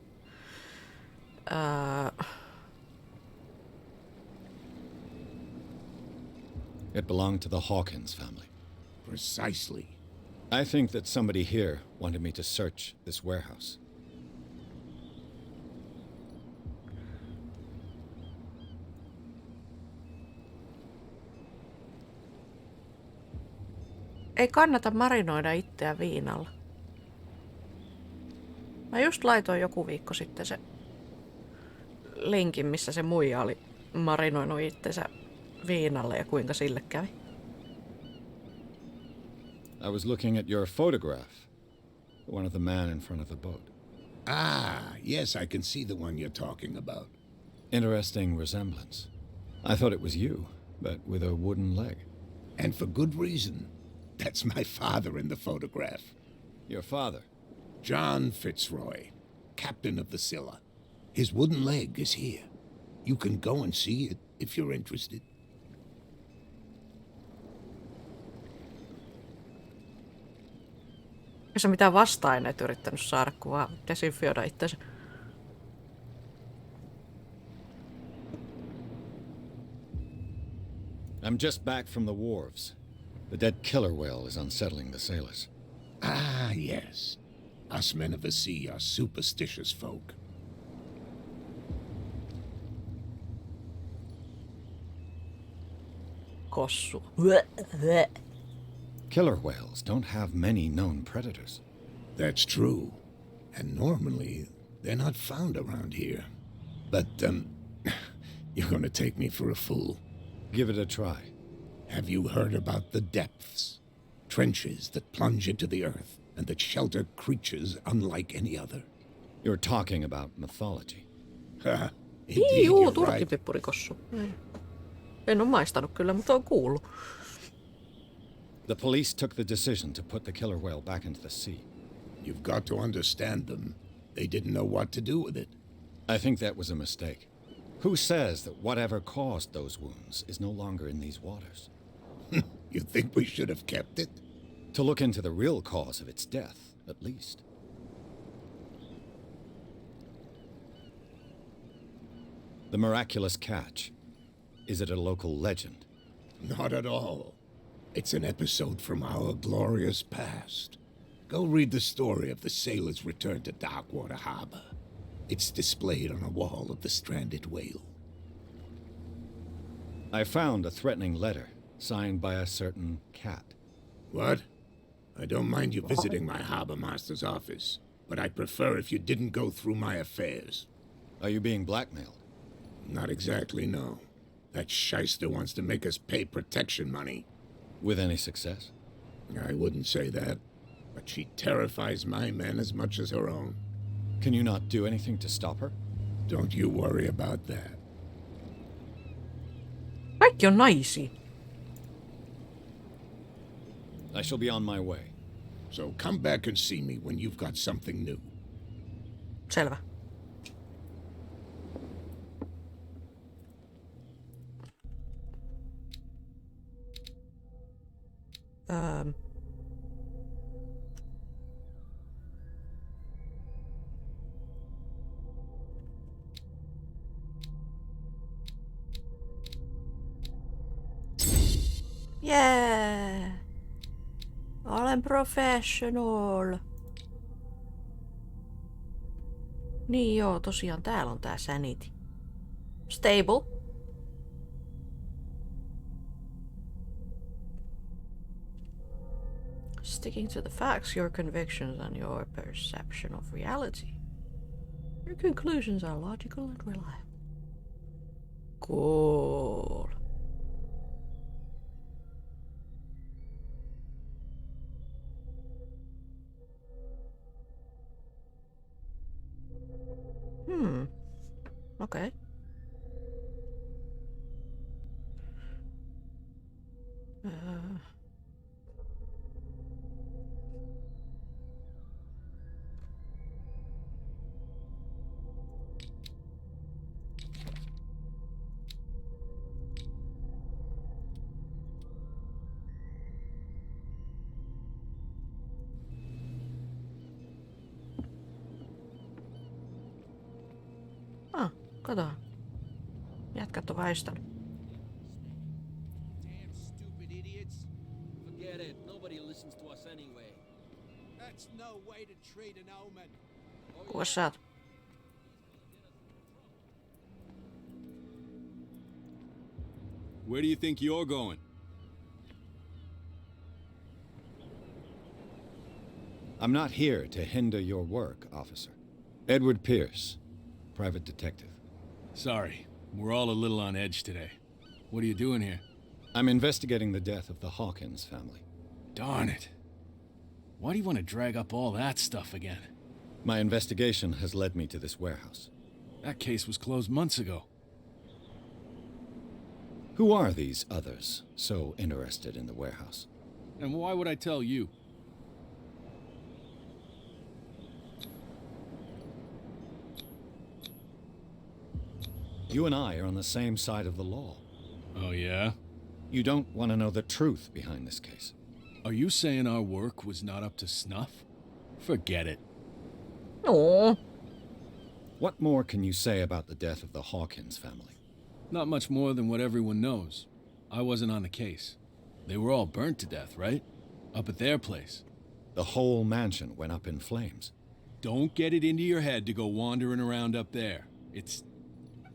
C: It belonged to the Hawkins family.
H: Precisely.
C: I think that somebody here wanted me to search this warehouse.
A: Ei kannata marinoida itseä viinalla. Mä just laitoin joku viikko sitten se linkin, missä se muija oli marinoinut itsensä viinalle ja kuinka sille kävi.
C: I was looking at your photograph. One of the man in front of the boat.
H: Ah, yes, I can see the one you're talking about.
C: Interesting resemblance. I thought it was you, but with a wooden leg.
H: And for good reason. That's my father in the photograph.
C: Your father?
H: John Fitzroy, captain of the Scylla. His wooden leg is here. You can go and see it if you're interested.
A: Ei se mitään vasta-aineet yrittänyt saada, kun vaan desinfioida itsensä.
C: I'm just back from the wharves. The dead killer whale is unsettling the sailors.
H: Ah, yes. Us men of the sea are superstitious folk.
A: Kossu.
C: Killer whales don't have many known predators.
H: That's true. And normally, they're not found around here. But, you're gonna take me for a fool.
C: Give it a try.
H: Have you heard about the depths? Trenches that plunge into the earth and that shelter creatures unlike any other.
C: You're talking about mythology.
H: Ha, indeed,
A: Juu,
H: you're right.
A: turkkipippurikossu. En oo maistanut kyllä, mutta on kuullut.
C: The police took the decision to put the killer whale back into the sea.
H: You've got to understand them. They didn't know what to do with it.
C: I think that was a mistake. Who says that whatever caused those wounds is no longer in these waters?
H: You think we should have kept it?
C: To look into the real cause of its death, at least. The miraculous catch. Is it a local legend?
H: Not at all. It's an episode from our glorious past. Go read the story of the sailor's return to Darkwater Harbor. It's displayed on a wall of the stranded whale.
C: I found a threatening letter, signed by a certain cat.
H: What? I don't mind you visiting my harbor master's office, but I'd prefer if you didn't go through my affairs.
C: Are you being blackmailed?
H: Not exactly, no. That shyster wants to make us pay protection money.
C: With any success?
H: I wouldn't say that, but she terrifies my men as much as her own.
C: Can you not do anything to stop her?
H: Don't you worry about that.
A: Kaikki on naisia.
C: I shall be on my way.
H: So come back and see me when you've got something new.
A: Selvä. Yeah. Olen professional. Niin joo, tosiaan täällä on tää sanity. Stable. Sticking to the facts, your convictions, and your perception of reality. Your conclusions are logical and reliable. Cool. Okay. Kato. Jätkät on väistänyt.
L: Damn stupid idiots. Forget it. Nobody listens to us anyway.
M: That's no way to treat an omen.
A: Kuka sä oot?
N: Where do you think you're going?
C: I'm not here to hinder your work, officer. Edward Pierce, private detective.
N: Sorry, we're all a little on edge today. What are you doing here?
C: I'm investigating the death of the Hawkins family.
N: Darn it. Why do you want to drag up all that stuff again?
C: My investigation has led me to this warehouse.
N: That case was closed months ago.
C: Who are these others so interested in the warehouse?
N: And why would I tell you?
C: You and I are on the same side of the law.
N: Oh, yeah?
C: You don't want to know the truth behind this case.
N: Are you saying our work was not up to snuff? Forget it.
A: No.
C: What more can you say about the death of the Hawkins family?
N: Not much more than what everyone knows. I wasn't on the case. They were all burnt to death, right? Up at their place.
C: The whole mansion went up in flames.
N: Don't get it into your head to go wandering around up there. It's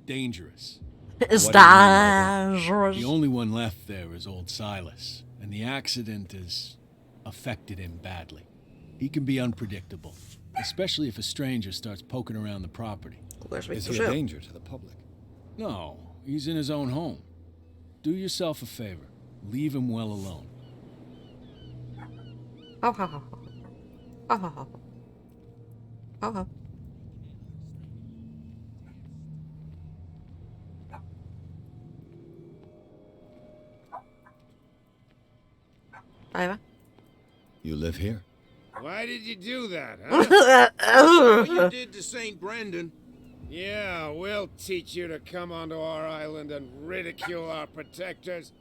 N: dangerous.
A: It's dangerous.
N: The only one left there is old Silas, and the accident has affected him badly. He can be unpredictable, especially if a stranger starts poking around the property.
C: Is he a danger to the public?
N: No, he's in his own home. Do yourself a favor. Leave him well alone.
A: Oh, ha, ha, ha. Oh, ha, ha. Oh, ha. Päivä.
C: You live here?
H: Why did you do that, huh?
L: What you did to St. Brendan.
H: Yeah, we'll teach you to come onto our island and ridicule our protectors.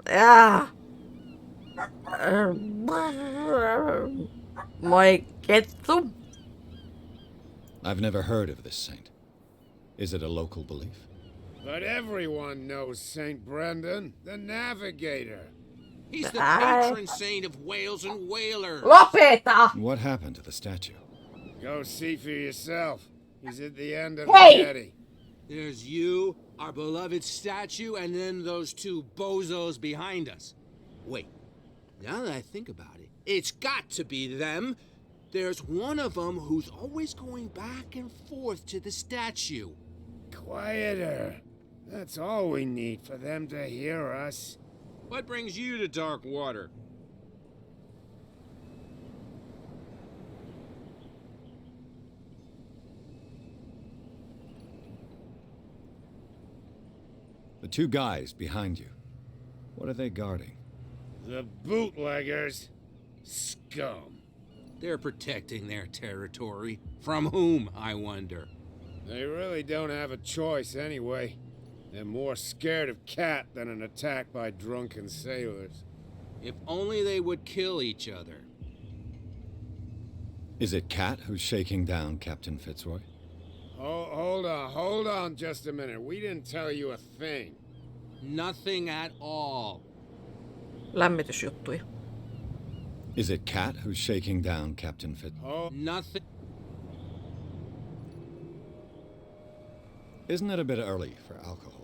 A: Yeah. Moi kettu.
C: I've never heard of this saint. Is it a local belief?
H: But everyone knows St. Brendan, the navigator.
L: He's the patron saint of whales and whalers.
A: Lopeta!
C: What happened to the statue?
H: Go see for yourself. He's at the end of
A: Hey!
H: the jetty.
L: There's you, our beloved statue, and then those two bozos behind us. Wait, now that I think about it, it's got to be them. There's one of them who's always going back and forth to the statue.
H: Quieter. That's all we need for them to hear us.
L: What brings you to dark water?
C: The two guys behind you. What are they guarding?
H: The bootleggers. Scum.
L: They're protecting their territory. From whom, I wonder?
H: They really don't have a choice anyway. They're more scared of Cat than an attack by drunken sailors.
L: If only they would kill each other.
C: Is it Cat who's shaking down Captain Fitzroy?
H: Hold on just a minute. We didn't tell you a thing.
L: Nothing at all.
A: Lämmitysjuttuja.
C: Is it Cat who's shaking down Captain Fitzroy?
H: Oh,
L: Nothing.
C: Isn't it a bit early for alcohol?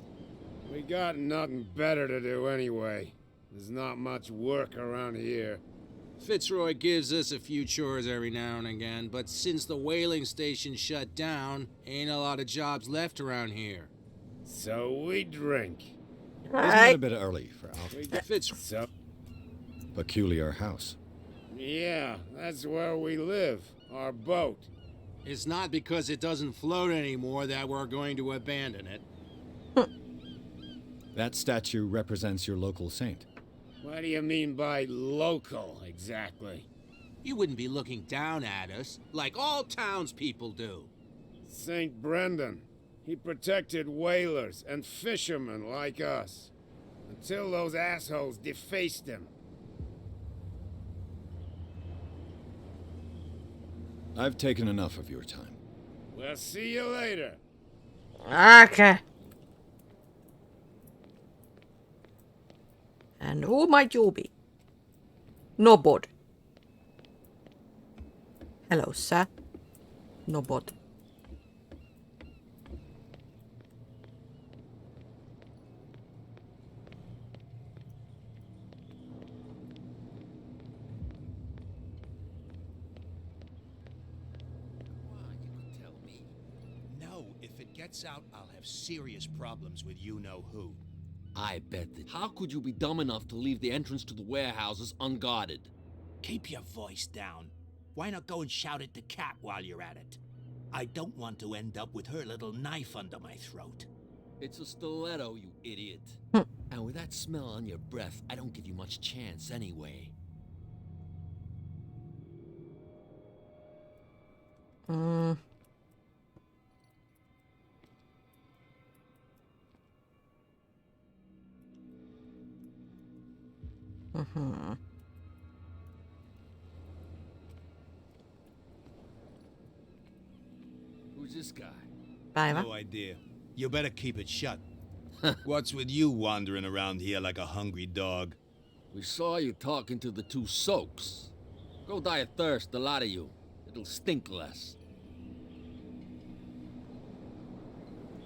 H: we got nothing better to do anyway. There's not much work around here.
L: Fitzroy gives us a few chores every now and again, but since the whaling station shut down, ain't a lot of jobs left around here.
H: So we drink.
C: Isn't it a bit early for alcohol?
H: So,
C: Peculiar house.
H: yeah, that's where we live. Our boat.
L: It's not because it doesn't float anymore that we're going to abandon it.
C: That statue represents your local saint.
H: What do you mean by local, exactly?
L: You wouldn't be looking down at us, like all townspeople do.
H: St. Brendan. He protected whalers and fishermen like us. Until those assholes defaced him.
C: I've taken enough of your time.
H: We'll see you later.
A: Okay. And who might you be? Nobody. Hello, sir. Nobody.
L: know if it gets out, I'll have serious problems with you-know-who.
I: I bet that. How could you be dumb enough to leave the entrance to the warehouses unguarded?
O: Keep your voice down. Why not go and shout at the cat while you're at it? I don't want to end up with her little knife under my throat.
I: It's a stiletto, you idiot. And with that smell on your breath, I don't give you much chance anyway. Who's this guy?
A: Päivä.
L: No idea. You better keep it shut. What's with you wandering around here like a hungry dog?
I: We saw you talking to the two soaks. Go die of thirst, the lot of you. It'll stink less.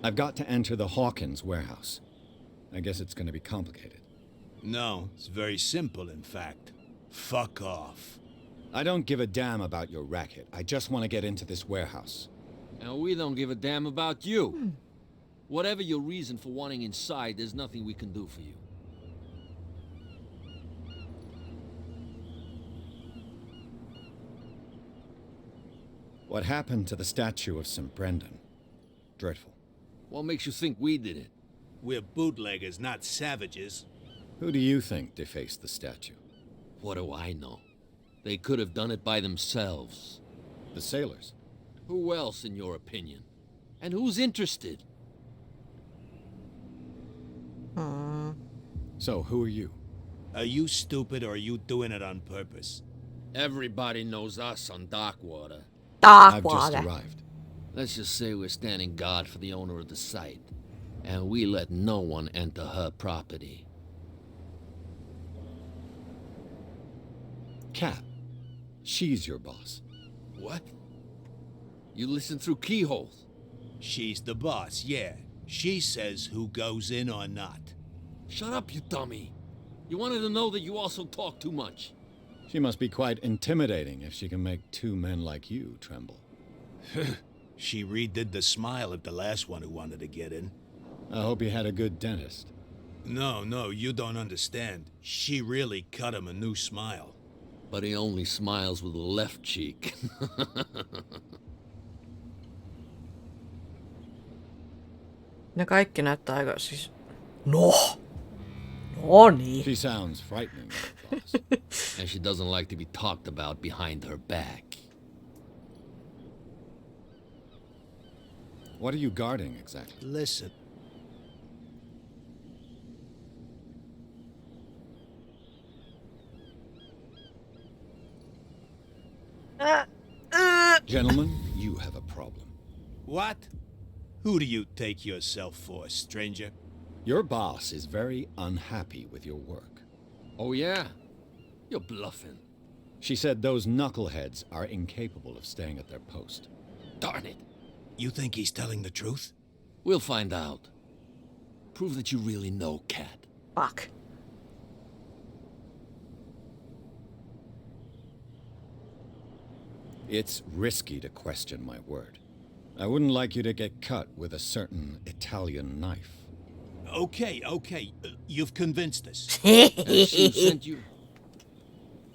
C: I've got to enter the Hawkins warehouse. I guess it's going to be complicated.
L: No, it's very simple, in fact. Fuck off.
C: I don't give a damn about your racket. I just want to get into this warehouse.
I: And we don't give a damn about you. Whatever your reason for wanting inside, there's nothing we can do for you.
C: What happened to the statue of St. Brendan? Dreadful.
I: What makes you think we did it?
L: We're bootleggers, not savages.
C: Who do you think defaced the statue?
I: What do I know? They could have done it by themselves.
C: The sailors?
I: Who else, in your opinion? And who's interested?
C: So, who are you?
L: Are you stupid or are you doing it on purpose?
I: Everybody knows us on Darkwater.
C: I've just arrived.
I: Let's just say we're standing guard for the owner of the site. And we let no one enter her property.
C: Cat. She's your boss.
I: What? You listen through keyholes?
L: She's the boss, yeah. She says who goes in or not.
I: Shut up, you dummy. You wanted to know that you also talk too much.
C: She must be quite intimidating if she can make two men like you tremble.
L: She redid the smile of the last one who wanted to get in.
C: I hope you had a good dentist.
L: No, you don't understand. She really cut him a new smile.
I: But he only smiles with the left cheek.
A: Ne kaikki näyttää aika siis... No niin.
C: She sounds frightening, boss.
I: And she doesn't like to be talked about behind her back.
C: What are you guarding exactly?
L: Listen.
C: Gentlemen, you have a problem.
L: What? Who do you take yourself for, stranger?
C: Your boss is very unhappy with your work.
I: Oh yeah? You're bluffing.
C: She said those knuckleheads are incapable of staying at their post.
I: Darn it.
L: You think he's telling the truth?
I: We'll find out. Prove that you really know, Cat.
A: Fuck.
C: It's risky to question my word. I wouldn't like you to get cut with a certain Italian knife.
L: Okay. You've convinced us.
I: She sent you.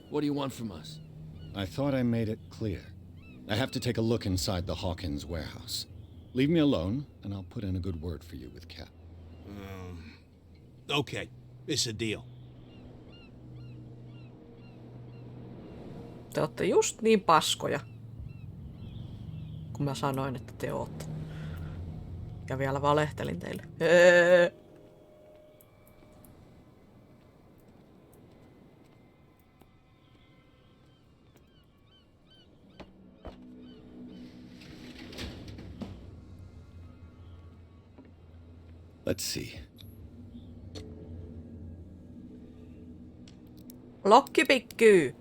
I: What do you want from us?
C: I thought I made it clear. I have to take a look inside the Hawkins warehouse. Leave me alone, and I'll put in a good word for you with Cat.
L: Okay, it's a deal.
A: Te ootte just niin paskoja, kun mä sanoin, että te ootte. Ja vielä valehtelin teille.
C: Let's see.
A: Lokkipikky!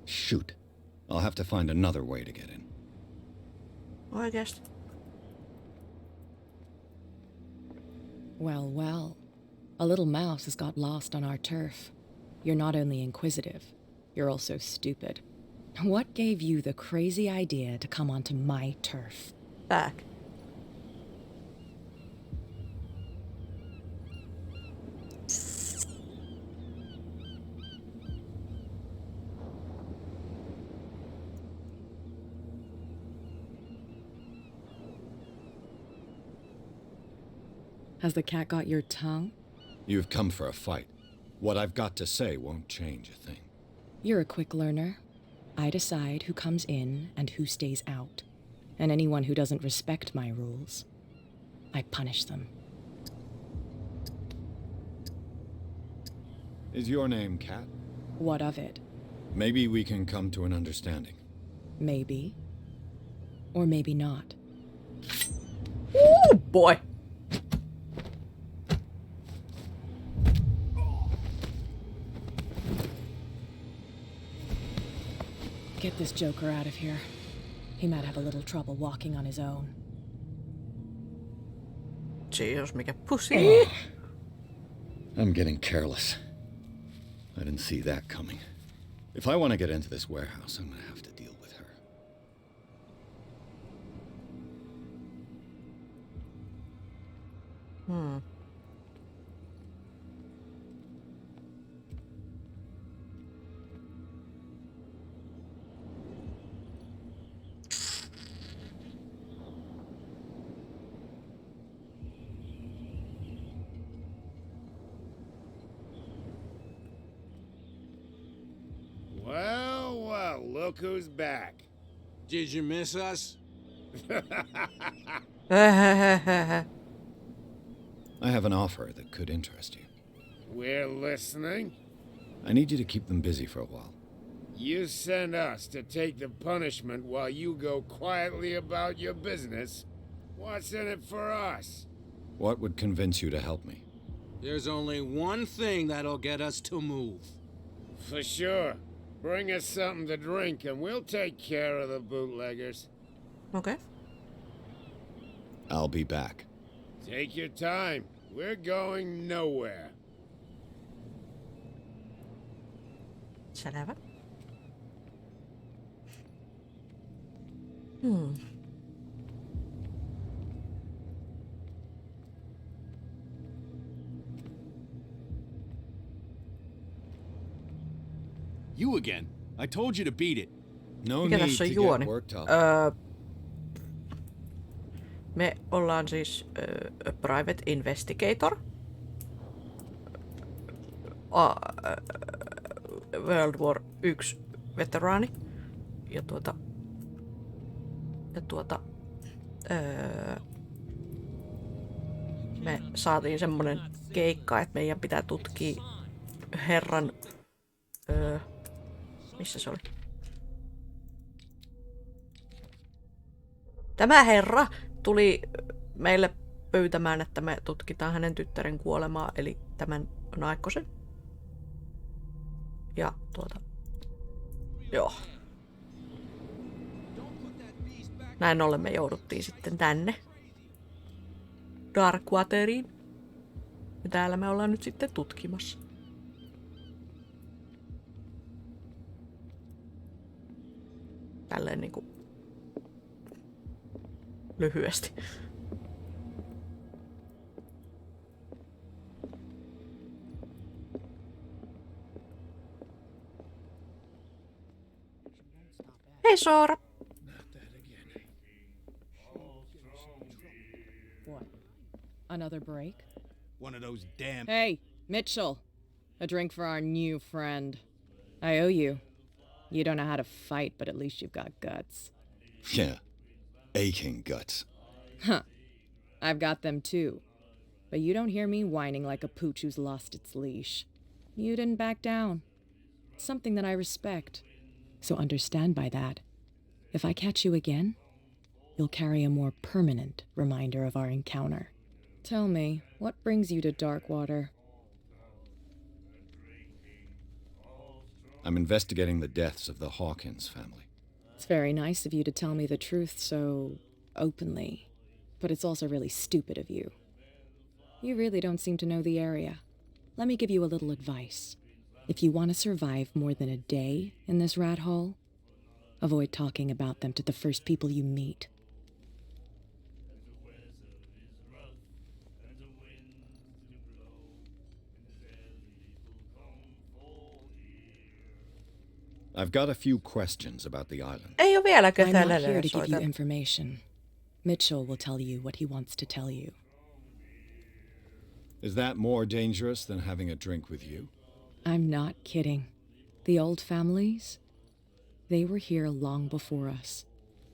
C: Shoot. I'll have to find another way to get in.
A: Oikeesti.
K: Well, well. A little mouse has got lost on our turf. You're not only inquisitive, you're also stupid. What gave you the crazy idea to come onto my turf?
A: Back.
K: Has the cat got your tongue?
C: You've come for a fight. What I've got to say won't change a thing.
K: You're a quick learner. I decide who comes in and who stays out. And anyone who doesn't respect my rules, I punish them.
C: Is your name Cat?
K: What of it?
C: Maybe we can come to an understanding.
K: Maybe. Or maybe not.
A: Ooh, boy.
K: Get this joker out of here. He might have a little trouble walking on his own.
A: Jeez, mikä pussy.
C: I'm getting careless. I didn't see that coming. If I want to get into this warehouse, I'm going to have to deal with her.
P: Well, well, look who's back.
L: Did you miss us?
C: I have an offer that could interest you.
P: We're listening.
C: I need you to keep them busy for a while.
P: You send us to take the punishment while you go quietly about your business. What's in it for us?
C: What would convince you to help me?
L: There's only one thing that'll get us to move.
P: For sure. Bring us something to drink and we'll take care of the bootleggers.
A: Okay.
C: I'll be back.
P: Take your time. We're going nowhere.
A: Selvä.
N: You again. I told you to beat it.
C: No
A: Mikä
C: need
A: tässä
C: to
A: on
C: get
A: juoni?
C: worked up.
A: Me ollaan siis a private investigator. World War 1 veteraani. Ja me saatiin semmonen keikka, että meidän pitää tutkia herran... missä se oli? Tämä herra tuli meille pyytämään, että me tutkitaan hänen tyttären kuolemaa, eli tämän naikkosen. Ja joo. Näin ollen me jouduttiin sitten tänne Darkwateriin. Ja täällä me ollaan nyt sitten tutkimassa. Tälleen niinku lyhyesti. Hei Soora!
K: What? Another break?
O: One of those damn...
K: Hey, Mitchell! A drink for our new friend. I owe you. You don't know how to fight, but at least you've got guts.
C: Yeah. Aching guts.
K: Huh. I've got them too. But you don't hear me whining like a pooch who's lost its leash. You didn't back down. Something that I respect. So understand by that, if I catch you again, you'll carry a more permanent reminder of our encounter. Tell me, what brings you to Darkwater?
C: I'm investigating the deaths of the Hawkins family.
K: It's very nice of you to tell me the truth so openly, but it's also really stupid of you. You really don't seem to know the area. Let me give you a little advice. If you want to survive more than a day in this rat hole, Avoid talking about them to the first people you meet.
C: I've got a few questions about the island.
A: Ei ole vieläkö
K: I'm not here to give you
A: soitan.
K: information. Mitchell will tell you what he wants to tell you.
C: Is that more dangerous than having a drink with you?
K: I'm not kidding. The old families, they were here long before us,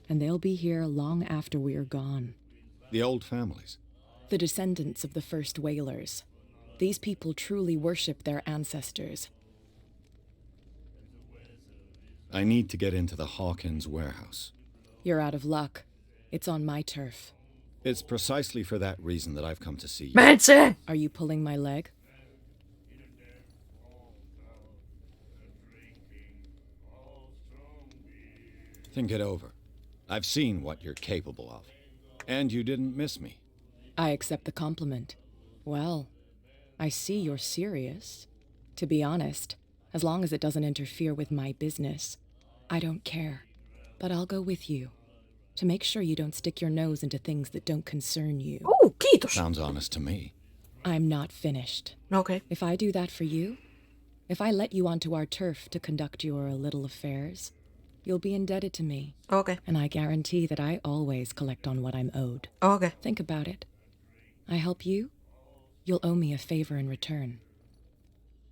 K: and they'll be here long after we're gone.
C: The old families?
K: The descendants of the first whalers. These people truly worship their ancestors.
C: I need to get into the Hawkins warehouse.
K: You're out of luck. It's on my turf.
C: It's precisely for that reason that I've come to see you.
A: Metsä!
K: Are you pulling my leg?
C: Think it over. I've seen what you're capable of. And you didn't miss me.
K: I accept the compliment. Well, I see you're serious. To be honest, as long as it doesn't interfere with my business, I don't care. But I'll go with you. To make sure you don't stick your nose into things that don't concern you.
A: Oh, kiitos.
C: Sounds honest to me.
K: I'm not finished.
A: Okay.
K: If I do that for you, if I let you onto our turf to conduct your little affairs, you'll be indebted to me.
A: Okay.
K: And I guarantee that I always collect on what I'm owed.
A: Okay.
K: Think about it. I help you, you'll owe me a favor in return.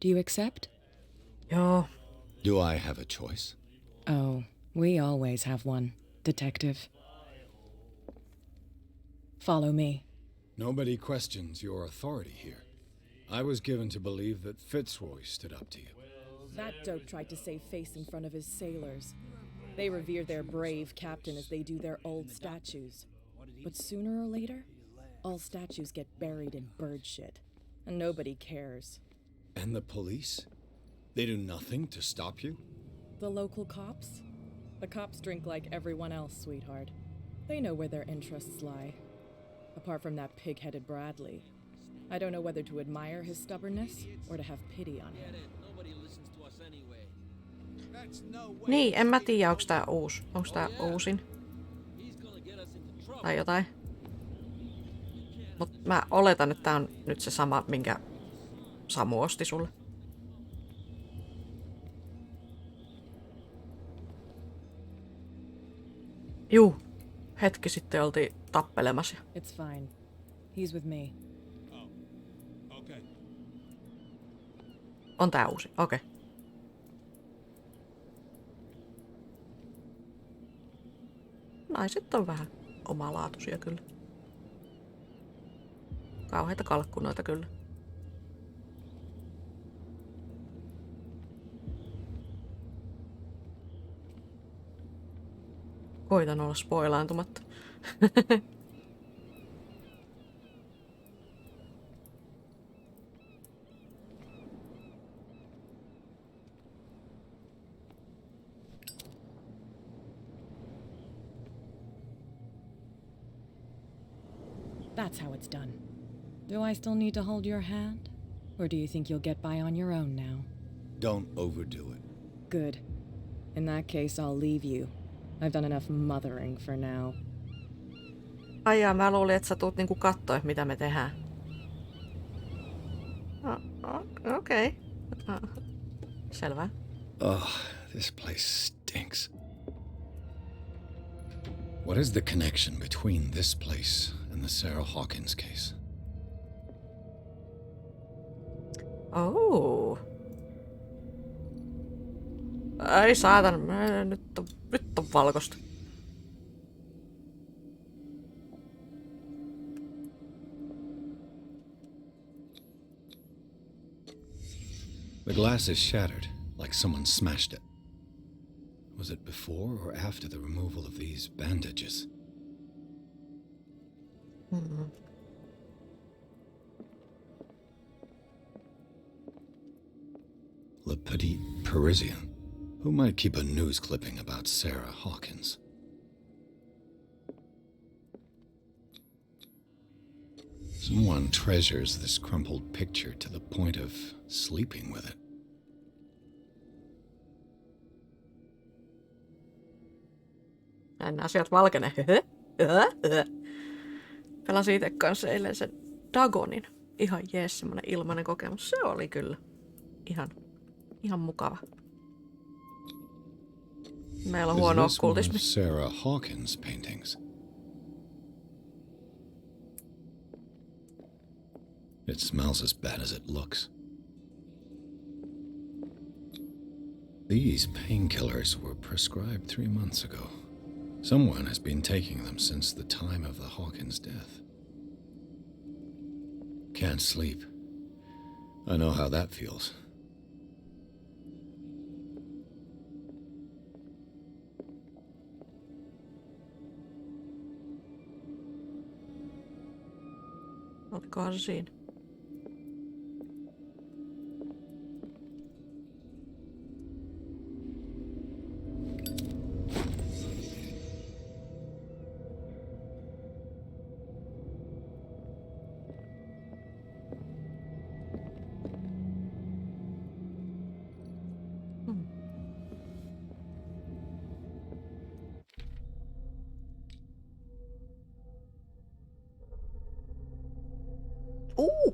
K: Do you accept?
A: Joo.
C: Do I have a choice?
K: Oh, we always have one, detective. Follow me.
C: Nobody questions your authority here. I was given to believe that Fitzroy stood up to you.
K: That dope tried to save face in front of his sailors. They revere their brave captain as they do their old statues. But sooner or later, all statues get buried in bird shit. And nobody cares.
C: And the police? They do nothing to stop you?
K: The local cops? The cops drink like everyone else, sweetheart. They know where their interests lie. Apart from that pig-headed Bradley. I don't know whether to admire his stubbornness or to have pity on him.
A: Niin, en mä tiedä, onks tää uusi. Onks tää uusin? Tai jotain. Mut mä oletan, että tää on nyt se sama, minkä Samu osti sulle. Juu. Hetki sitten oltiin tappelemassa.
K: It's fine. He's with me.
J: Okay.
A: On tää uusi, okei. Okay. Naiset on vähän omalaatuisia kyllä. Kauheita kalkkunoita kyllä. Koitan olla spoilaantumatta.
K: That's how it's done. Do I still need to hold your hand? Or do you think you'll get by on your own now?
C: Don't overdo it.
K: Good. In that case, I'll leave you. I've done enough mothering for now.
A: Ai jaa, mä luulin, että sä tuut niinku kattoo, mitä me tehdään. Okei. Selvä.
C: Ugh, this place stinks. What is the connection between this place and the Sarah Hawkins case?
A: Oh. Ai saatan, nyt on valkosta.
C: The glass is shattered, like someone smashed it. Was it before or after the removal of these bandages? Le Petit Parisien. Who might keep a news clipping about Sarah Hawkins? Someone treasures this crumpled picture to the point of sleeping with it.
A: Näin asiat valkenee. Pelasin itse kanssa eilen sen Dagonin. Ihan jees, semmonen ilmainen kokemus. Se oli kyllä ihan mukava. Meillä on huono
C: Is this one of
A: okkultismi.
C: Sarah Hawkins' paintings? It smells as bad as it looks. These painkillers were prescribed 3 months ago. Someone has been taking them since the time of the Hawkins' death. Can't sleep. I know how that feels.
A: Olikohan se siinä?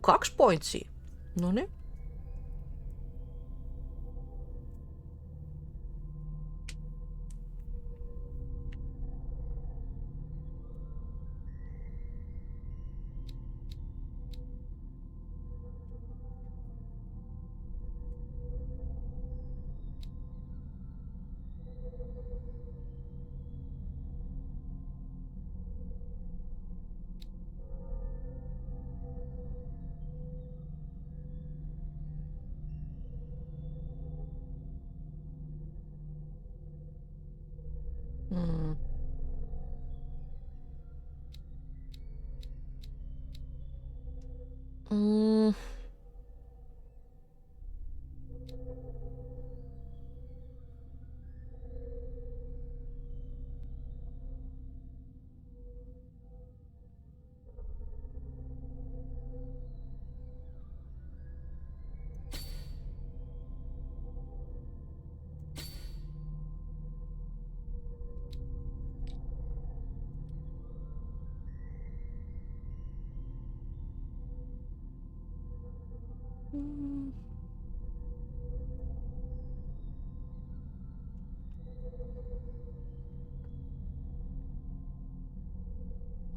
A: 2 pointsia. Noniin.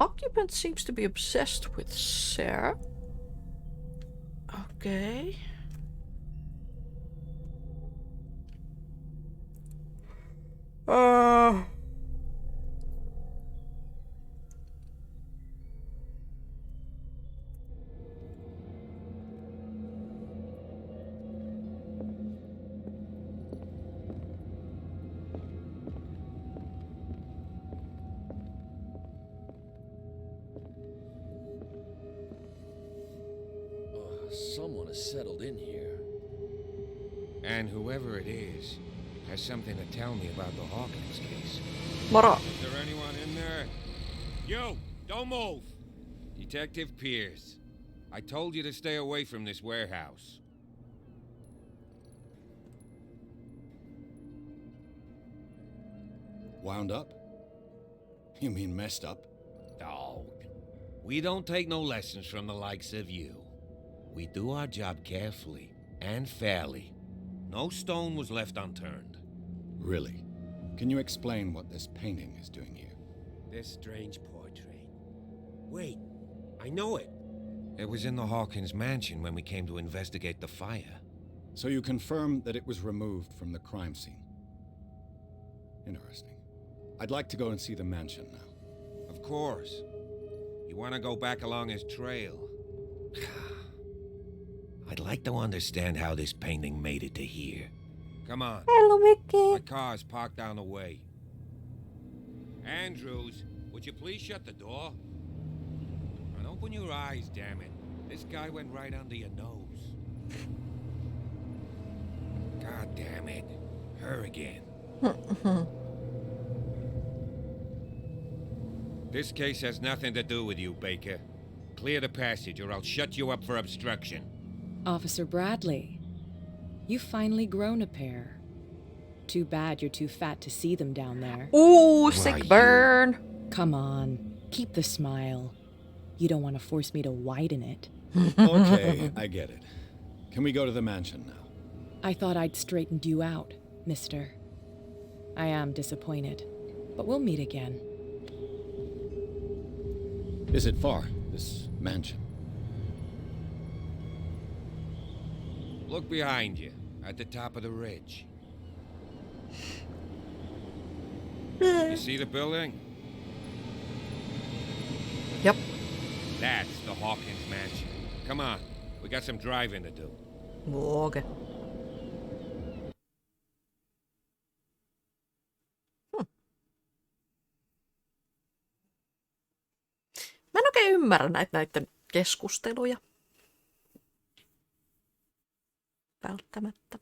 A: Occupant seems to be obsessed with Sarah. Okay.
I: Someone has settled in here. And whoever it is has something to tell me about the Hawkins case.
A: Moro.
I: Is there anyone in there? You! Don't move! Detective Pierce. I told you to stay away from this warehouse.
C: Wound up? You mean messed up?
I: Dog. We don't take no lessons from the likes of you. We do our job carefully and fairly. No stone was left unturned.
C: Really? Can you explain what this painting is doing here?
L: This strange portrait. Wait, I know it.
I: It was in the Hawkins mansion when we came to investigate the fire.
C: So you confirm that it was removed from the crime scene? Interesting. I'd like to go and see the mansion now.
I: Of course. You want to go back along his trail? I'd like to understand how this painting made it to here. Come on.
A: Hello, Mickey.
I: My car's parked down the way. Andrews, would you please shut the door? And open your eyes, damn it. This guy went right under your nose. God damn it. Her again. This case has nothing to do with you, Baker. Clear the passage or I'll shut you up for obstruction.
K: Officer Bradley, you've finally grown a pair. Too bad you're too fat to see them down there.
A: Ooh, sick burn.
K: Come on, keep the smile. You don't want to force me to widen it.
N: Okay, I get it. Can we go to the mansion now?
K: I thought I'd straightened you out, mister. I am disappointed, but we'll meet again.
N: Is it far, this mansion?
I: Look behind you, at the top of the ridge. You see the building?
A: Yep.
I: That's the Hawkins mansion. Come on, we got some driving to do.
A: Okay. Mä en oikein ymmärrä näiden keskusteluja. Välttämättä.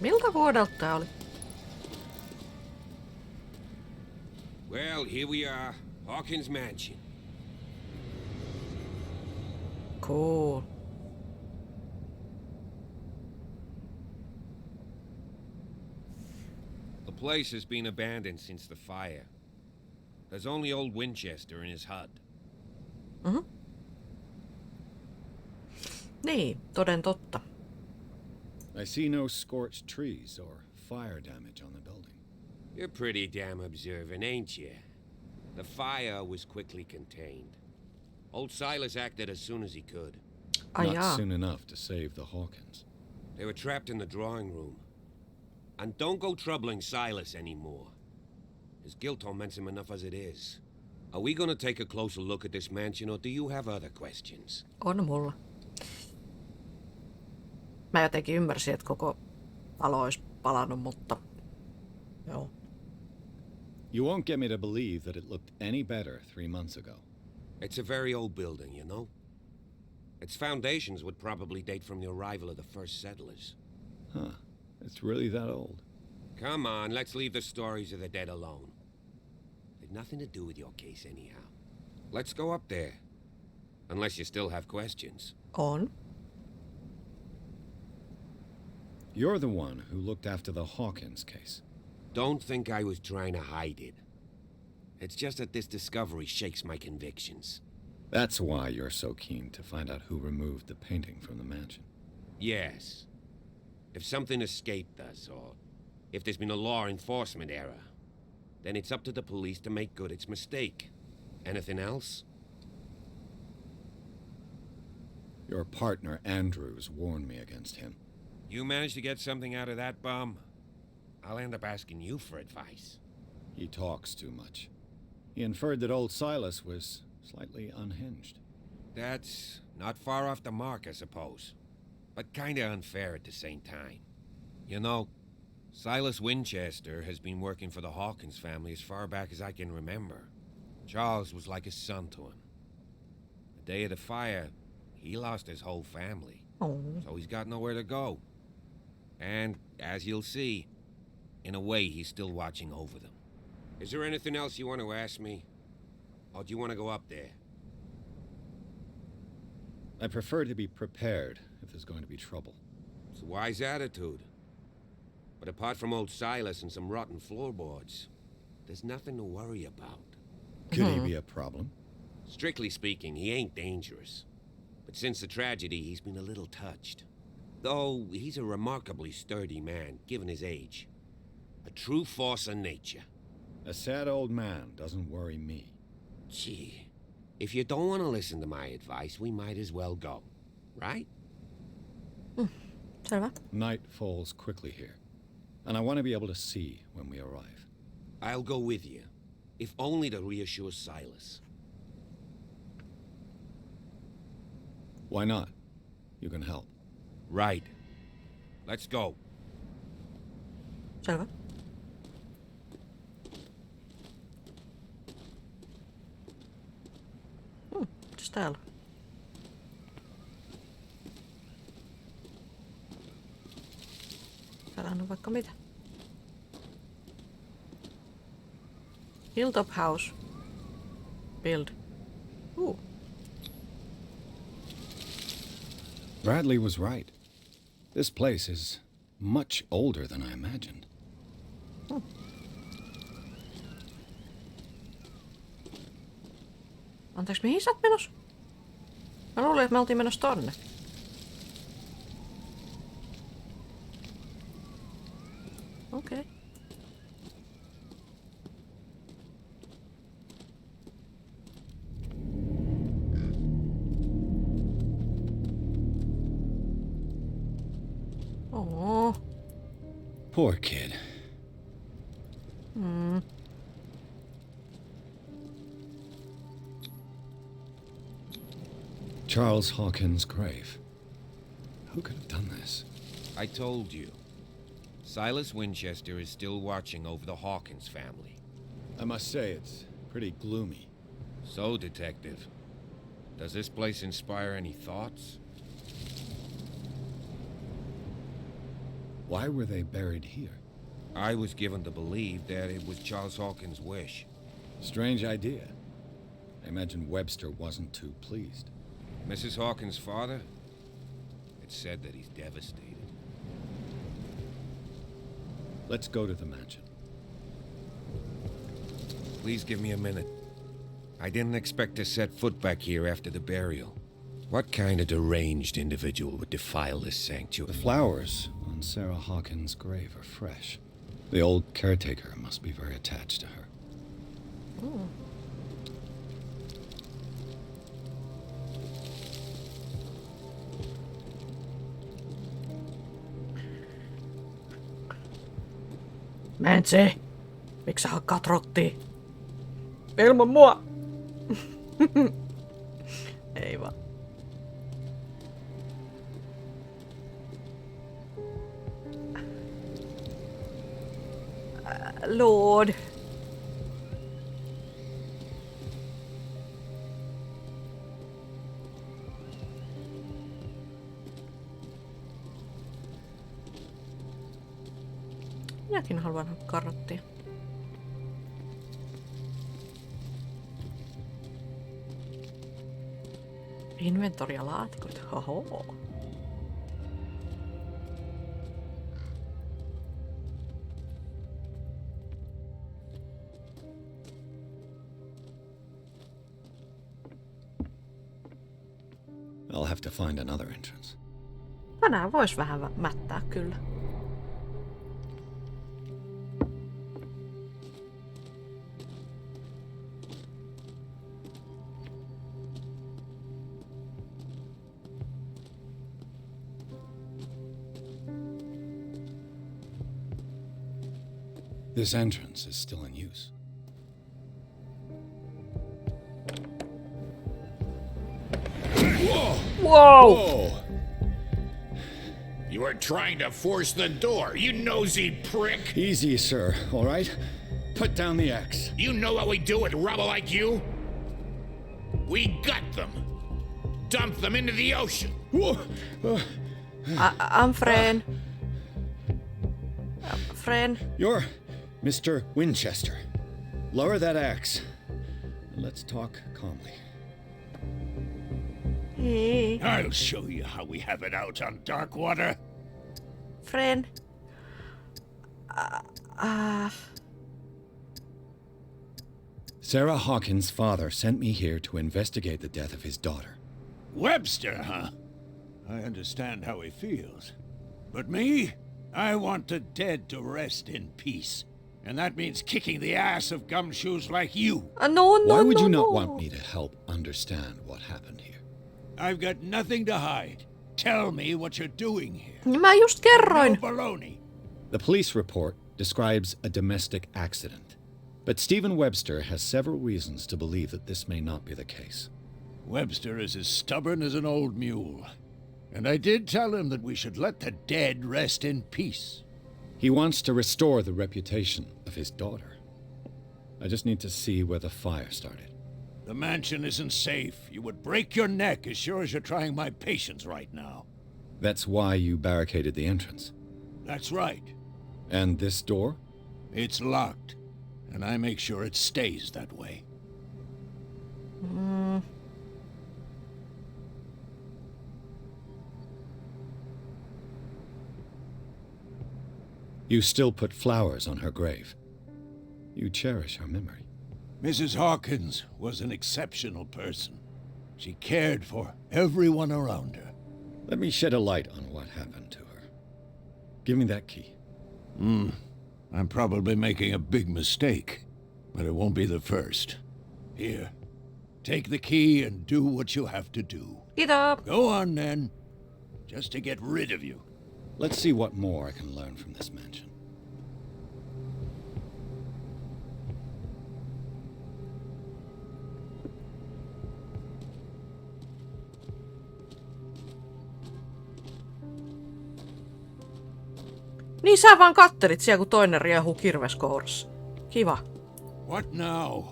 A: Miltä vuodelta tää oli?
I: Well, here we are, Hawkins mansion.
A: Cool.
I: The place has been abandoned since the fire. There's only old Winchester in his hut.
A: Mhm. Niin, toden totta.
N: I see no scorched trees or fire damage on the building.
I: You're pretty damn observant, ain't you? The fire was quickly contained. Old Silas acted as soon as he could.
N: Not soon enough to save the Hawkins.
I: They were trapped in the drawing room. And don't go troubling Silas anymore. His guilt torments him enough as it is. Are we gonna take a closer look at this mansion, or do you have other questions?
A: On mulla. Mä jotenkin ymmärsin, että koko talo olisi palannut, mutta... Joo.
N: You won't get me to believe that it looked any better 3 months ago.
I: It's a very old building, you know? Its foundations would probably date from the arrival of the first settlers.
N: Huh. It's really that old.
I: Come on, let's leave the stories of the dead alone. They've nothing to do with your case anyhow. Let's go up there. Unless you still have questions.
A: On.
N: You're the one who looked after the Hawkins case.
I: Don't think I was trying to hide it. It's just that this discovery shakes my convictions.
N: That's why you're so keen to find out who removed the painting from the mansion.
I: Yes. If something escaped us, or if there's been a law enforcement error, then it's up to the police to make good its mistake. Anything else?
N: Your partner, Andrews, warned me against him.
I: You managed to get something out of that bum? I'll end up asking you for advice.
N: He talks too much. He inferred that old Silas was slightly unhinged.
I: That's not far off the mark, I suppose. But kinda unfair at the same time. You know, Silas Winchester has been working for the Hawkins family as far back as I can remember. Charles was like a son to him. The day of the fire, he lost his whole family.
A: Oh.
I: So he's got nowhere to go. And, as you'll see, in a way he's still watching over them. Is there anything else you want to ask me? Or do you want to go up there?
N: I prefer to be prepared if there's going to be trouble.
I: It's a wise attitude. But apart from old Silas and some rotten floorboards, there's nothing to worry about.
N: Could he be a problem?
I: Strictly speaking, he ain't dangerous. But since the tragedy, he's been a little touched. Though he's a remarkably sturdy man, given his age. A true force of nature.
N: A sad old man doesn't worry me.
I: Gee, if you don't want to listen to my advice, we might as well go. Right?
A: Selvä.
N: Night falls quickly here, and I want to be able to see when we arrive.
I: I'll go with you, if only to reassure Silas.
C: Why not? You can help.
I: Right. Let's go.
A: Selvä. Mitäs täällä? Täällähän on vaikka mitä. Hilltop house. Build.
C: Bradley was right. This place is much older than I imagined.
A: Anteeksi, mihin sä oot menossa? Mä luulin, että me oltiin menossa tonne. Okei. Okay. Oh.
C: Poor kid. Charles Hawkins' grave. Who could have done this?
I: I told you. Silas Winchester is still watching over the Hawkins family.
C: I must say, it's pretty gloomy.
I: So, Detective, does this place inspire any thoughts?
C: Why were they buried here?
I: I was given to believe that it was Charles Hawkins' wish.
C: Strange idea. I imagine Webster wasn't too pleased.
I: Mrs. Hawkins' father? It's said that he's devastated.
C: Let's go to the mansion.
I: Please give me a minute. I didn't expect to set foot back here after the burial. What kind of deranged individual would defile this sanctuary?
C: The flowers on Sarah Hawkins' grave are fresh. The old caretaker must be very attached to her.
A: Ooh. Nancy, miksi sä hakkaat rottia? Ilman mua! Ei vaan. Lord. Minäkin haluan hakkaa rottia. Inventoria laatikoita. Hoho.
C: I'll have to find another entrance.
A: Tänään vois vähän mättää kyllä.
C: This entrance is still in use.
H: Whoa!
A: Whoa!
H: You are trying to force the door, you nosy prick!
C: Easy, sir, all right? Put down the axe.
H: You know what we do with rubble like you? We gut them. Dump them into the ocean.
A: I'm Fran. Fran.
C: You're Mr. Winchester. Lower that axe. Let's talk calmly.
A: Hey.
H: I'll show you how we have it out on Darkwater.
A: Fran.
C: Sarah Hawkins' father sent me here to investigate the death of his daughter.
H: Webster, huh? I understand how he feels. But me? I want the dead to rest in peace. And that means kicking the ass of gumshoes like you.
A: No.
C: Why would you not want me to help understand what happened here?
H: I've got nothing to hide. Tell me what you're doing here.
A: Mä just kerroin.
H: No baloney.
C: The police report describes a domestic accident. But Stephen Webster has several reasons to believe that this may not be the case.
F: Webster is as stubborn as an old mule. And I did tell him that we should let the dead rest in peace.
C: He wants to restore the reputation of his daughter. I just need to see where the fire started.
F: The mansion isn't safe. You would break your neck as sure as you're trying my patience right now.
C: That's why you barricaded the entrance.
F: That's right.
C: And this door?
F: It's locked. And I make sure it stays that way.
C: You still put flowers on her grave. You cherish her memory.
F: Mrs. Hawkins was an exceptional person. She cared for everyone around her.
C: Let me shed a light on what happened to her. Give me that key.
F: I'm probably making a big mistake, but it won't be the first. Here, take the key and do what you have to do.
A: Get up!
F: Go on, then. Just to get rid of you.
C: Let's see what more I can learn from this mansion.
A: Niin sä vaan kattelit siellä, kun toinen riehuu kirveskourassa. Kiva.
F: What now?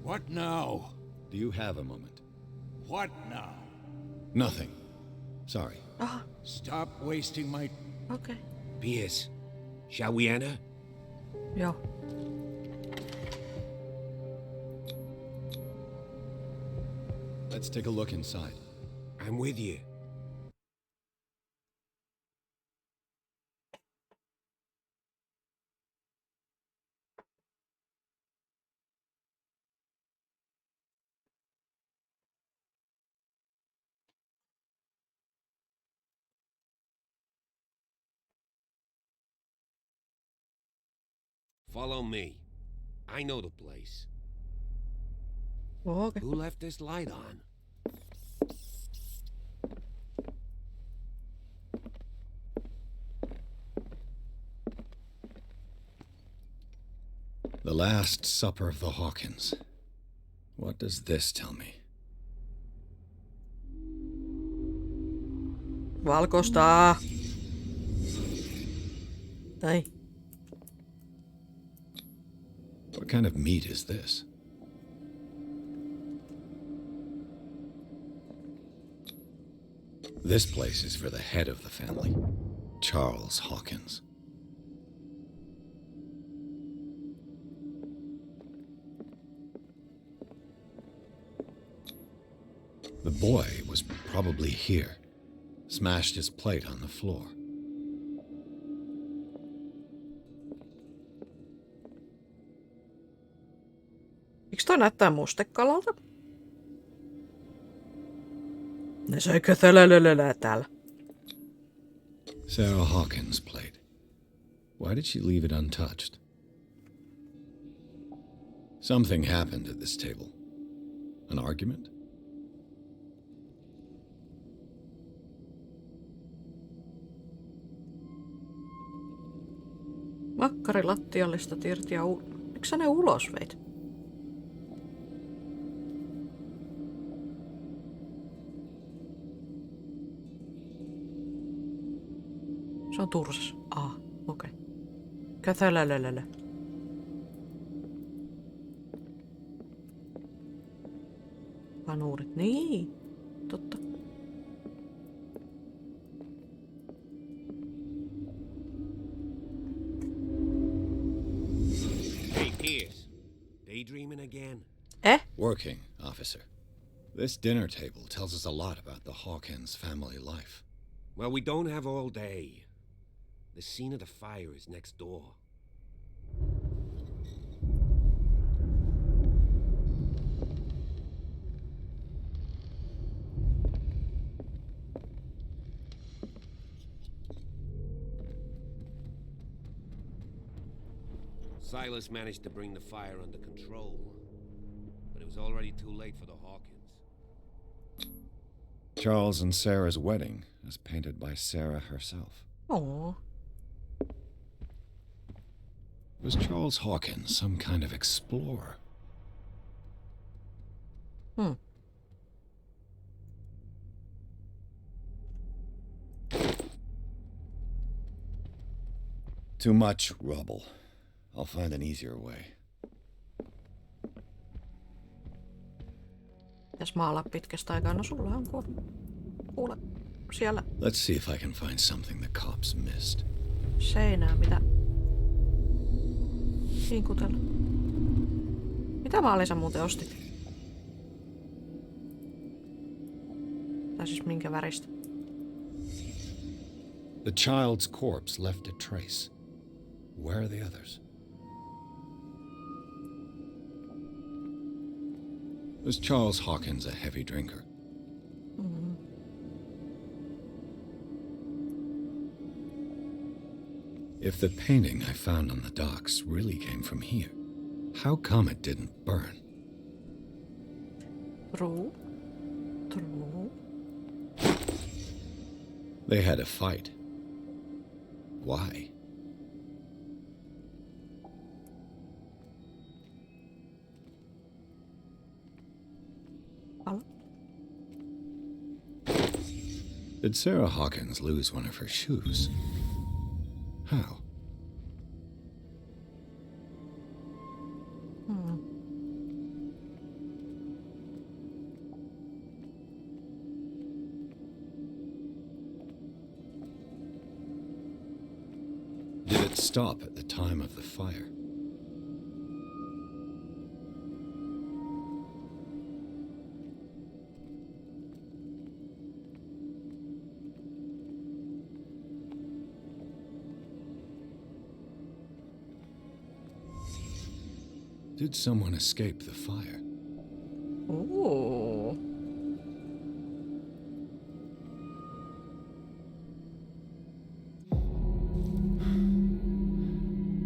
F: What now?
C: Do you have a moment?
F: What now?
C: Nothing. Sorry.
F: Stop wasting my...
A: Okay.
I: Pierce, shall we enter?
A: Joo.
C: Let's take a look inside.
I: I'm with you. Follow me. I know the place.
A: Okay.
I: Who left this light on?
C: The Last Supper of the Hawkins. What does this tell me?
A: Valkosta. Ei.
C: What kind of meat is this? This place is for the head of the family, Charles Hawkins. The boy was probably here, smashed his plate on the floor.
A: Miksi toi näyttää mustekalalta? Ne söi kötölölölölö täällä.
C: Sarah Hawkins' plate. Why did she leave it untouched? Something happened at this table. An argument?
A: Makkari lattiallista tirtiä Miksi sä ne ulos veit? Se on tursas. Okei. Kätälälälälä. Panuurit. Niin. Totta.
I: Hey, Pierce. Daydreaming again?
C: Working, officer. This dinner table tells us a lot about the Hawkins family life.
I: Well, we don't have all day. The scene of the fire is next door. Silas managed to bring the fire under control, but it was already too late for the Hawkins.
C: Charles and Sarah's wedding is painted by Sarah herself.
A: Oh.
C: Was Charles Hawkins some kind of explorer?
Q: Too much rubble. I'll find an easier way.
A: Pitäis maalaa pitkästä aikaa. No sulla on kuule siellä
C: Let's see if I can find something the cops missed.
A: seinää, mitä hinkutella. Mitä maalia sä muuten ostit? Tai siis minkä väristä?
C: The child's corpse left a trace. Where are the others? Was Charles Hawkins a heavy drinker? If the painting I found on the docks really came from here, how come it didn't burn?
A: True.
C: They had a fight. Why? Did Sarah Hawkins lose one of her shoes? How? Did it stop at the time of the fire? Did someone escape the fire?
A: Ooh.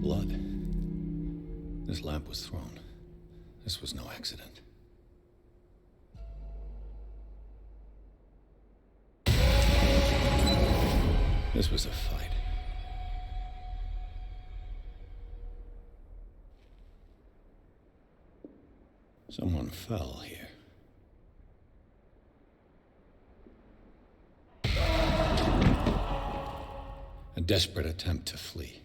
C: Blood. This lamp was thrown. This was no accident. This was a fight. Someone fell here. A desperate attempt to flee.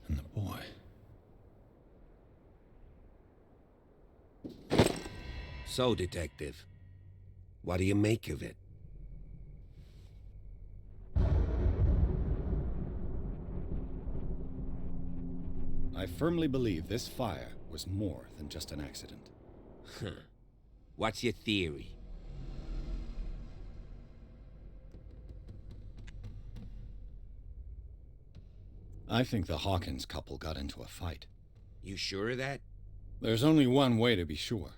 C: And the boy.
I: So, Detective, what do you make of it?
C: I firmly believe this fire was more than just an accident.
I: Huh. What's your theory?
C: I think the Hawkins couple got into a fight.
I: You sure of that?
C: There's only one way to be sure.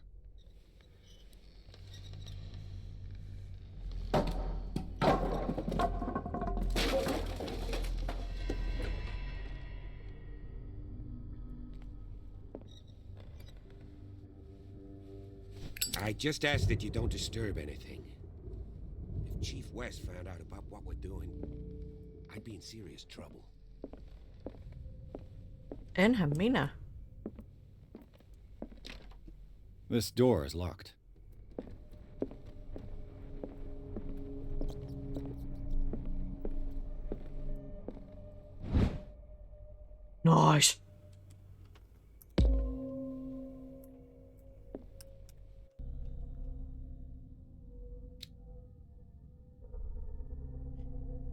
I: I just ask that you don't disturb anything. If Chief West found out about what we're doing, I'd be in serious trouble.
A: Enhän minä.
C: This door is locked.
A: Nice.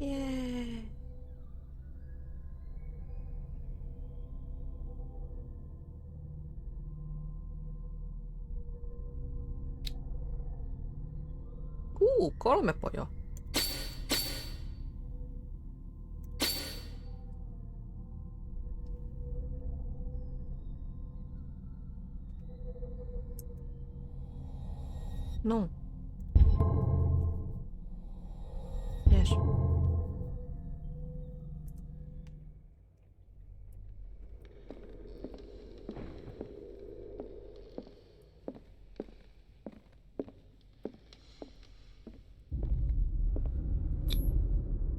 A: Yeah. Kolme pojoa. No. Yes.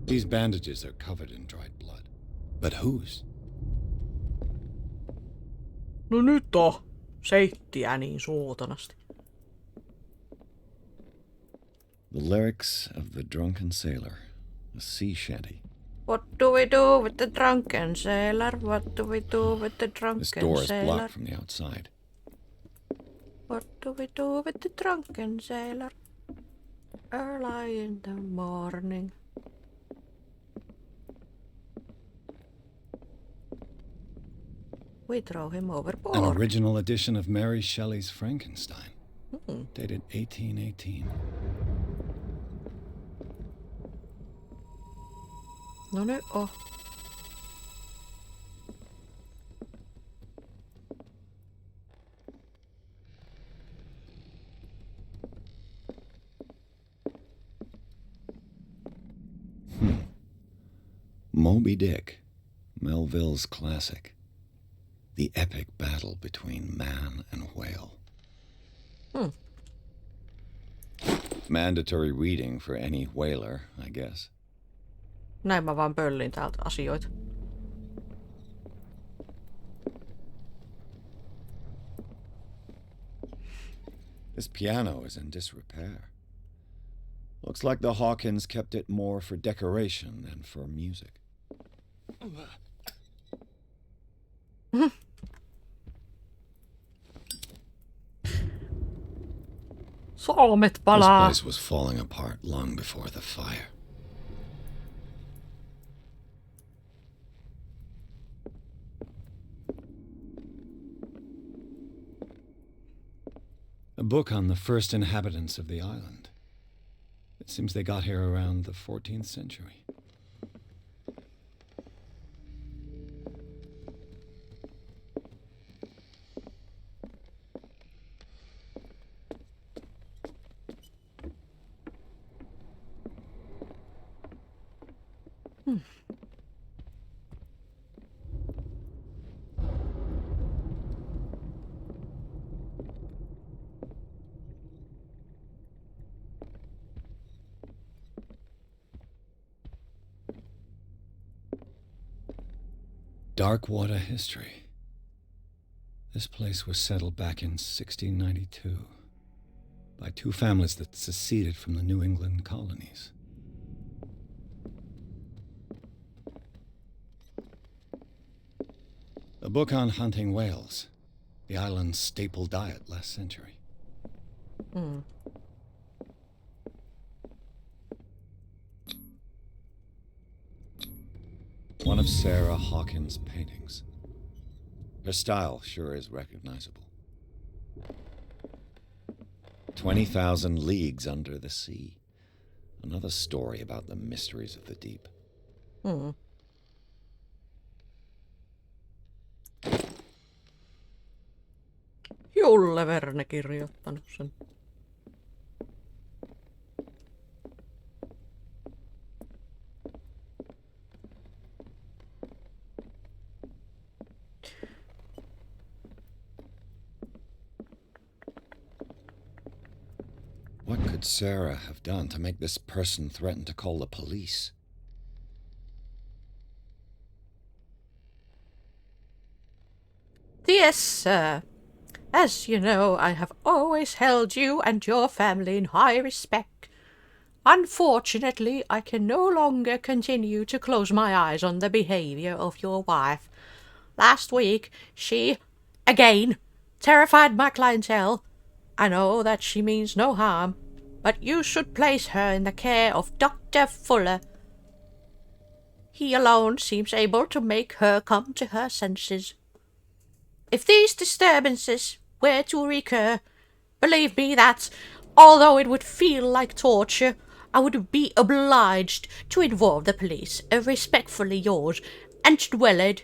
C: These bandages are covered in dried blood. But whose?
A: No nyt on. Seittiä niin suutanasti.
Q: The lyrics of the drunken sailor, a sea shanty.
A: What do we do with the drunken sailor? What do we do with the drunken
Q: This door is
A: sailor?
Q: blocked from the outside.
A: What do we do with the drunken sailor? Early in the morning. We throw him overboard.
C: An original edition of Mary Shelley's Frankenstein,
A: Hmm.
C: dated 1818.
A: No nyt on.
Q: Moby Dick, Melville's classic. The epic battle between man and whale.
A: Hmm.
Q: Mandatory reading for any whaler, I guess.
A: Näin mä vaan pöllin täältä asioita.
Q: This piano is in disrepair. Looks like the Hawkins kept it more for decoration than for music.
A: Solmet
C: This
A: palaa.
C: place was falling apart long before the fire. A book on the first inhabitants of the island. It seems they got here around the 14th century. Darkwater history. This place was settled back in 1692 by two families that seceded from the New England colonies. A book on hunting whales, the island's staple diet last century.
A: Hmm.
Q: One of Sarah Hawkins' paintings. Her style sure is recognizable. 20,000 Leagues Under the Sea. Another story about the mysteries of the deep.
A: Hmm. Julle Verne kirjoittanut sen.
Q: What could Sarah have done to make this person threaten to call the police?
A: Yes, sir. As you know, I have always held you and your family in high respect. Unfortunately, I can no longer continue to close my eyes on the behavior of your wife. Last week, she, again, terrified my clientele. I know that she means no harm, but you should place her in the care of Dr. Fuller. He alone seems able to make her come to her senses. If these disturbances were to recur, believe me that, although it would feel like torture, I would be obliged to inform the police. Respectfully yours, and Dwellard.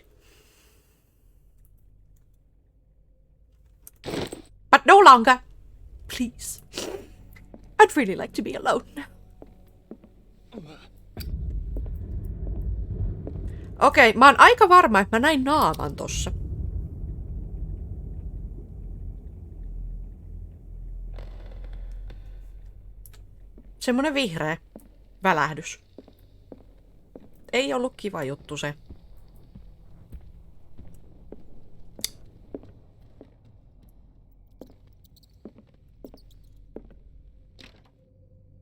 A: But no longer. Please. I'd really like to be alone. Okei, mä oon aika varma, että mä näin naaman tossa. Semmonen vihreä välähdys. Ei ollut kiva juttu se.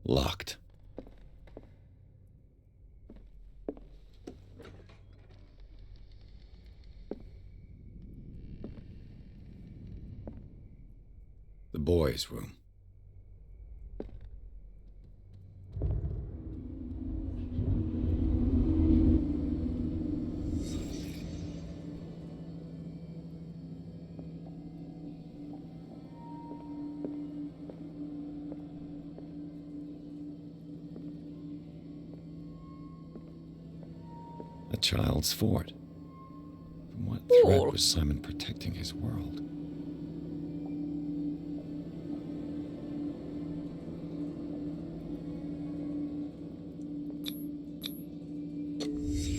Q: Locked. The boys' room. A child's fort. From what threat was Simon protecting his world?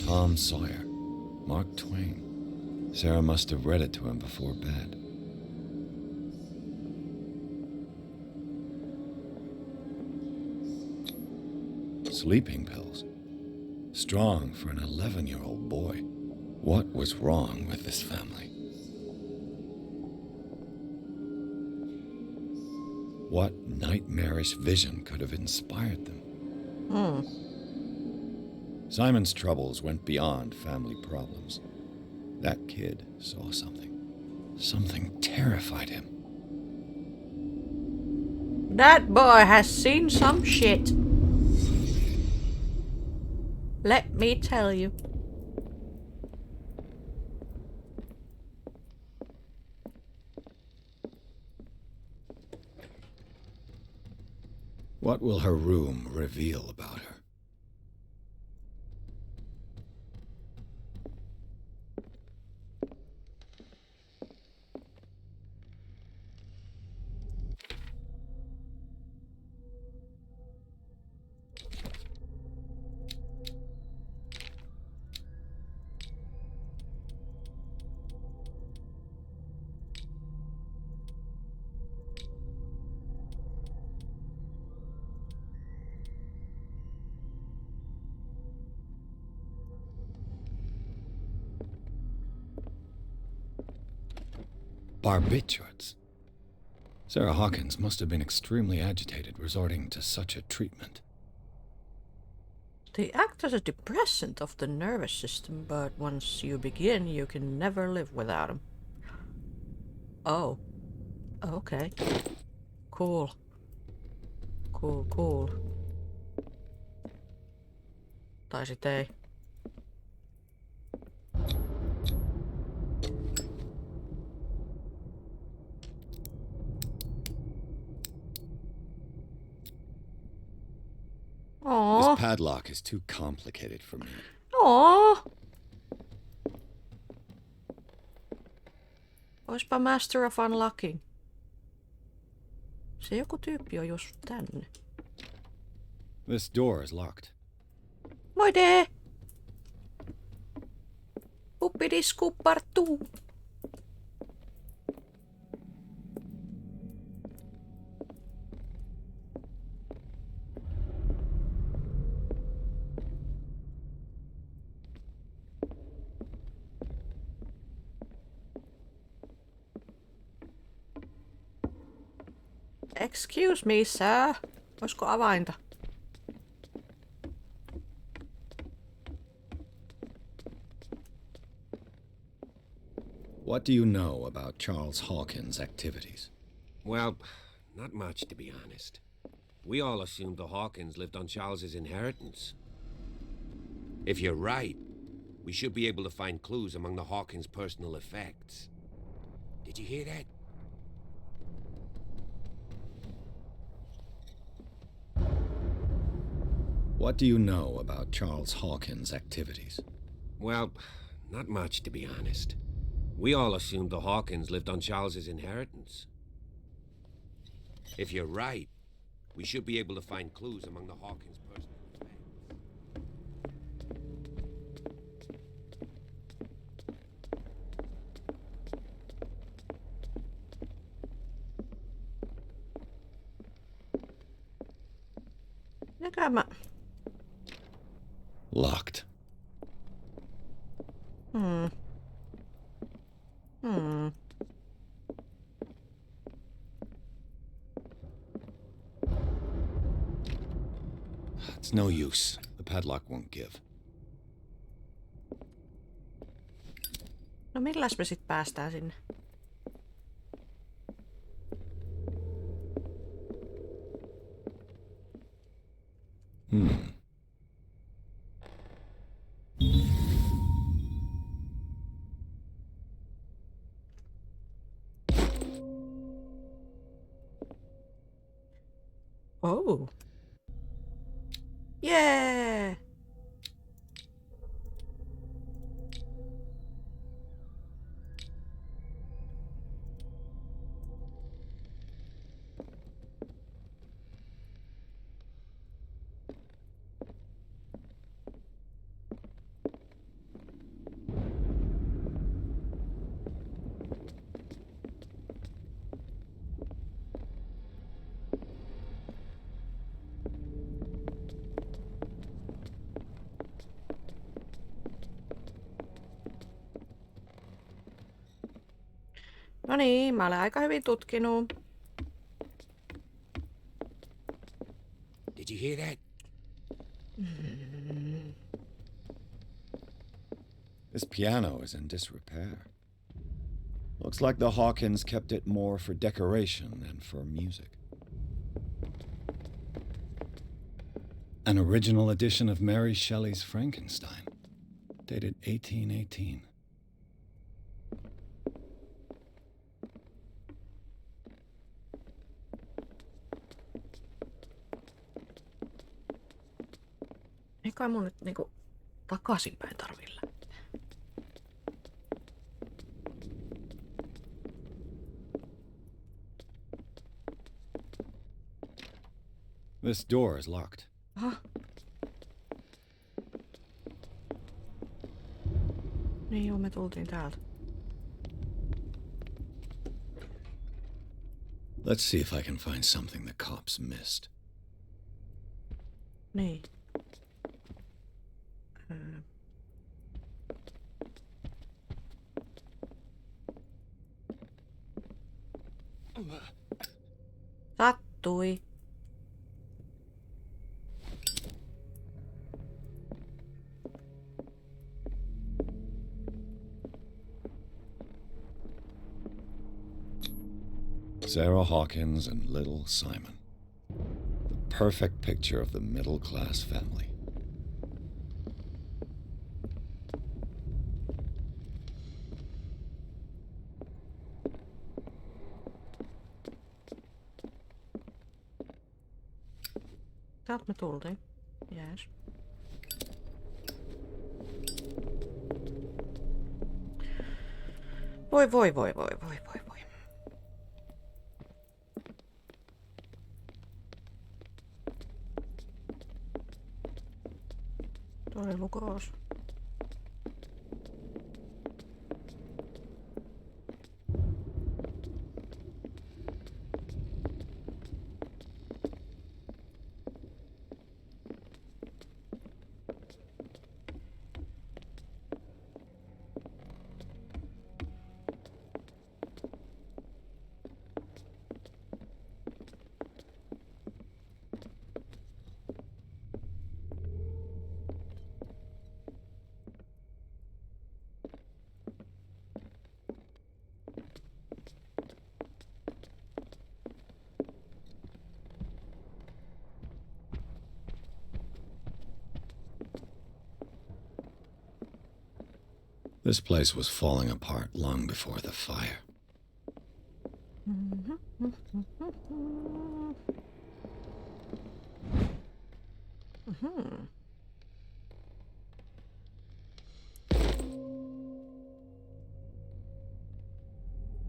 Q: Tom Sawyer. Mark Twain. Sarah must have read it to him before bed. Sleeping pills. Strong for an 11-year-old boy. What was wrong with this family? What nightmarish vision could have inspired them? Simon's troubles went beyond family problems. That kid saw something. Something terrified him.
A: That boy has seen some shit. Let me tell you.
Q: What will her room reveal about her? Barbiturates. Sarah Hawkins must have been extremely agitated resorting to such a treatment.
A: They act as a depressant of the nervous system, but once you begin, you can never live without them. Oh. Okay. Cool. Cool. Tai sit ei.
Q: This padlock is too complicated for me.
A: Aww. Oispa Master of Unlocking. Se joku tyyppi on just tänne.
Q: This door is locked.
A: Moide! Uppidiskupartuu. Excuse me, sir. Olisiko avainta?
Q: What do you know about Charles Hawkins' activities?
I: Well, not much, to be honest. We all assumed the Hawkins lived on Charles's inheritance. If you're right, we should be able to find clues among the Hawkins' personal effects. Did you hear that?
Q: What do you know about Charles Hawkins' activities?
I: Well, not much, to be honest. We all assumed the Hawkins lived on Charles's inheritance. If you're right, we should be able to find clues among the Hawkins' personal effects.
A: Mikä mä...
Q: Locked. It's no use. The padlock won't give.
A: No milläs me sit päästään sinne? Oh. Yeah. No niin, mä olen aika hyvin tutkinut.
I: Did you hear that?
Q: This piano is in disrepair. Looks like the Hawkins kept it more for decoration than for music. An original edition of Mary Shelley's Frankenstein, dated 1818.
A: Eikä mun nyt niinku takaisinpäin tarvii lähteä.
Q: This door is locked.
A: Aha. Niin joo, me tultiin täältä.
Q: Let's see if I can find something the cops missed.
A: Niin. Sattui.
Q: Sarah Hawkins and little Simon. The perfect picture of the middle-class family.
A: Täältä me tultiin. Jees. Voi. Toi lukos.
Q: This place was falling apart long before the fire.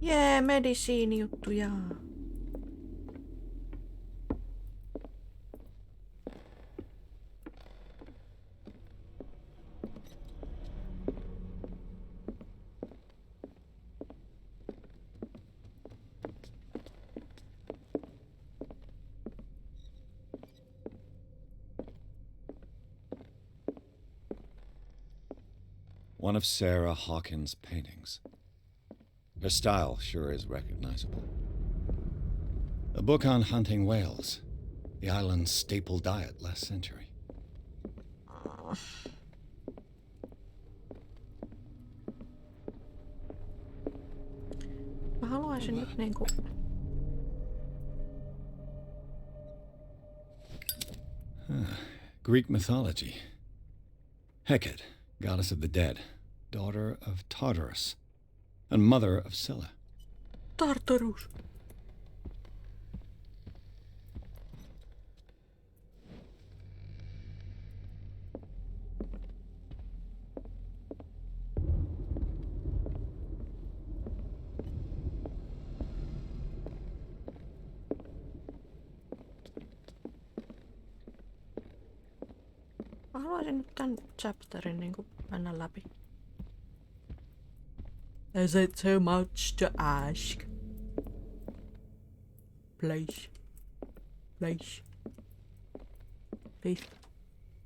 A: Jee, medisiinijuttuja.
Q: One of Sarah Hawkins' paintings. Her style sure is recognizable. A book on hunting whales, the island's staple diet last century.
A: Mä haluaisin nyt niinku...
Q: Greek mythology. Hecate, goddess of the dead, daughter of Tartarus, and mother of Scylla.
A: Tartarus. Mä haluaisin nyt tän chapterin niinku mennä läpi. Is it too much to ask? Please. Please. Please.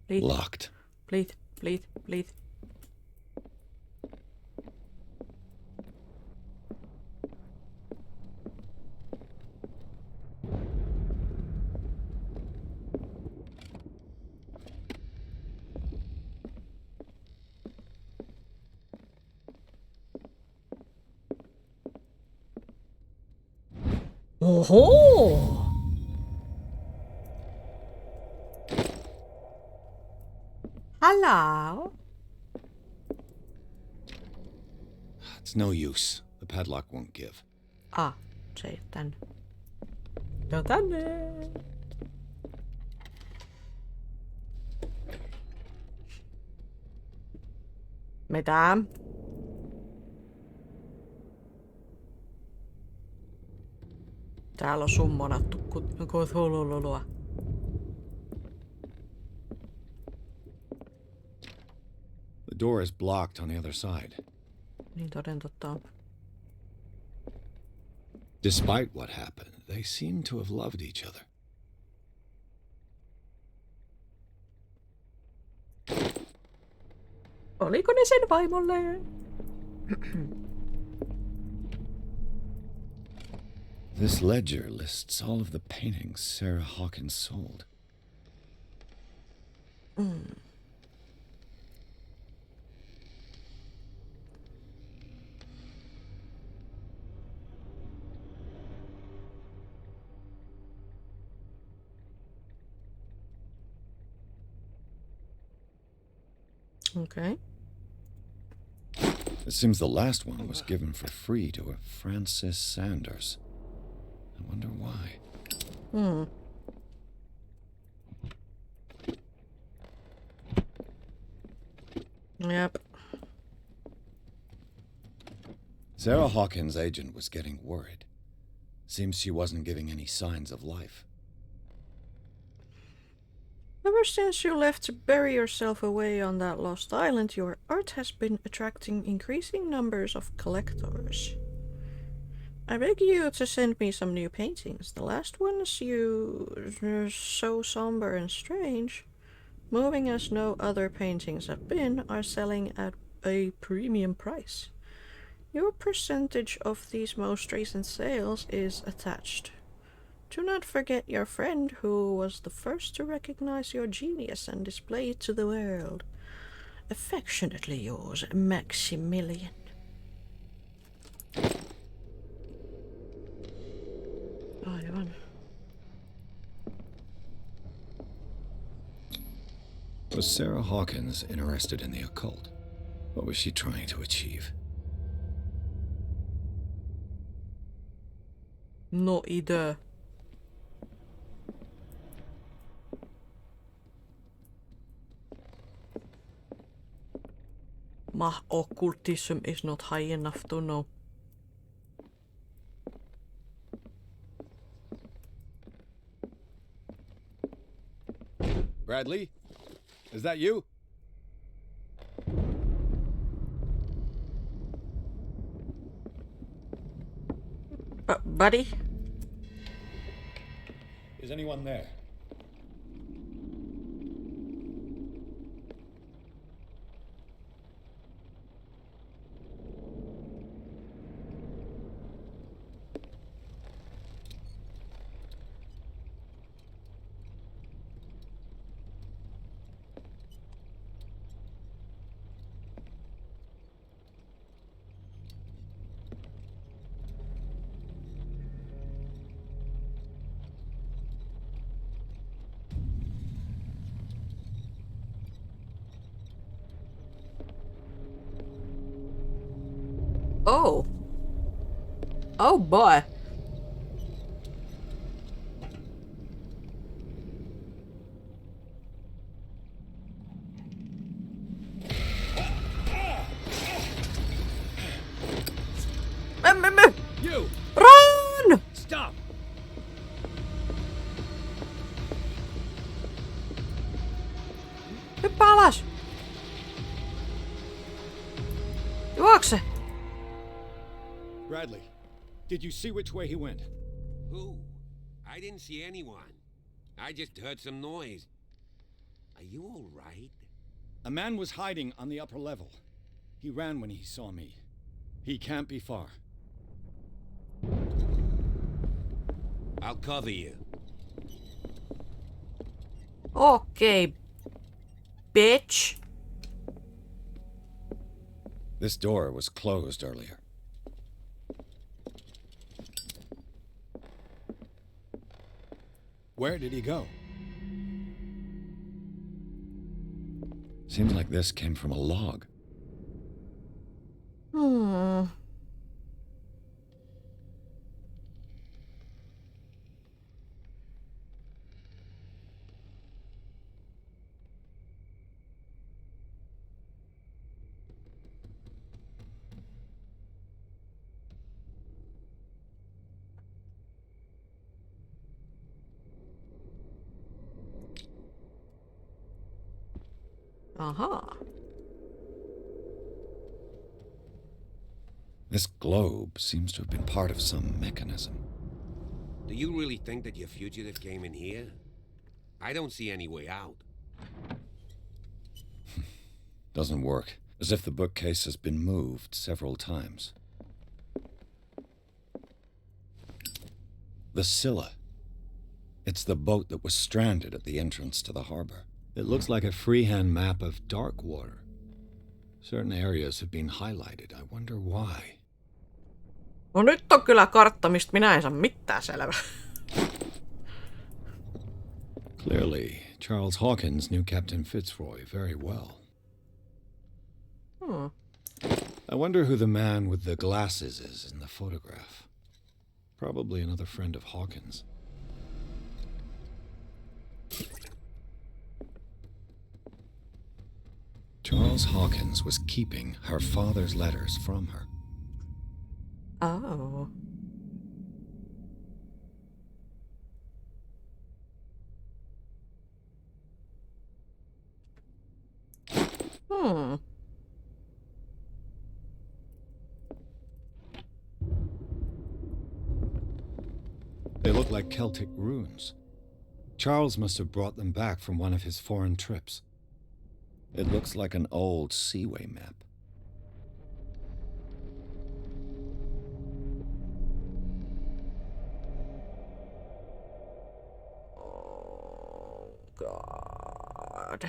A: Please.
Q: Locked.
A: Please. Please. Please. Oho! Hello?
Q: It's no use. The padlock won't give.
A: Ah, se tänne. Ja tänne. Mitä? Täällä on summonattu Cthulhulua.
Q: The door is blocked on the other side.
A: Niin toden totta.
Q: Despite what happened, they seem to have loved each other.
A: Oliko ne sen vaimolle?
Q: This ledger lists all of the paintings Sarah Hawkins sold.
A: Okay.
Q: It seems the last one was given for free to a Francis Sanders. I wonder why.
A: Yep.
Q: Sarah Hawkins' agent was getting worried. Seems she wasn't giving any signs of life.
A: Ever since you left to bury yourself away on that lost island, your art has been attracting increasing numbers of collectors. I beg you to send me some new paintings. The last ones are so somber and strange, moving as no other paintings have been, are selling at a premium price. Your percentage of these most recent sales is attached. Do not forget your friend who was the first to recognize your genius and display it to the world. Affectionately yours, Maximilian. Aivan.
Q: Was Sarah Hawkins interested in the occult? What was she trying to achieve?
A: No idea. Occultism is not high enough to know.
Q: Bradley? Is that you?
A: Buddy?
Q: Is anyone there?
A: Oh. Oh boy.
N: You!
A: Run!
N: Stop!
A: Hyppää alas! Juokse!
C: Bradley, did you see which way he went?
I: Who? I didn't see anyone. I just heard some noise. Are you all right?
C: A man was hiding on the upper level. He ran when he saw me. He can't be far.
I: I'll cover you.
A: Okay, bitch.
Q: This door was closed earlier.
C: Where did he go?
Q: Seems like this came from a log.
A: Hmm. Aha.
Q: This globe seems to have been part of some mechanism.
I: Do you really think that your fugitive came in here? I don't see any way out.
Q: Doesn't work. As if the bookcase has been moved several times. The Scylla. It's the boat that was stranded at the entrance to the harbor.
C: It looks like a freehand map of dark water. Certain areas have been highlighted. I wonder why.
A: No nyt on kyllä kartta, mistä minä en saa mitään selvää.
C: Clearly, Charles Hawkins knew Captain Fitzroy very well. I wonder who the man with the glasses is in the photograph. Probably another friend of Hawkins.
Q: Charles Hawkins was keeping her father's letters from her.
A: Oh.
C: They look like Celtic runes. Charles must have brought them back from one of his foreign trips.
Q: It looks like an old seaway map.
A: Oh, God.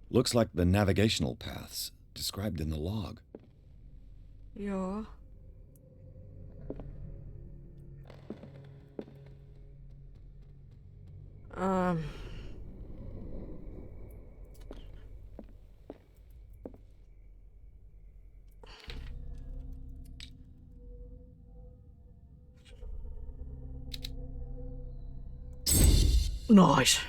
Q: Looks like the navigational paths described in the log.
A: Joo. Nice.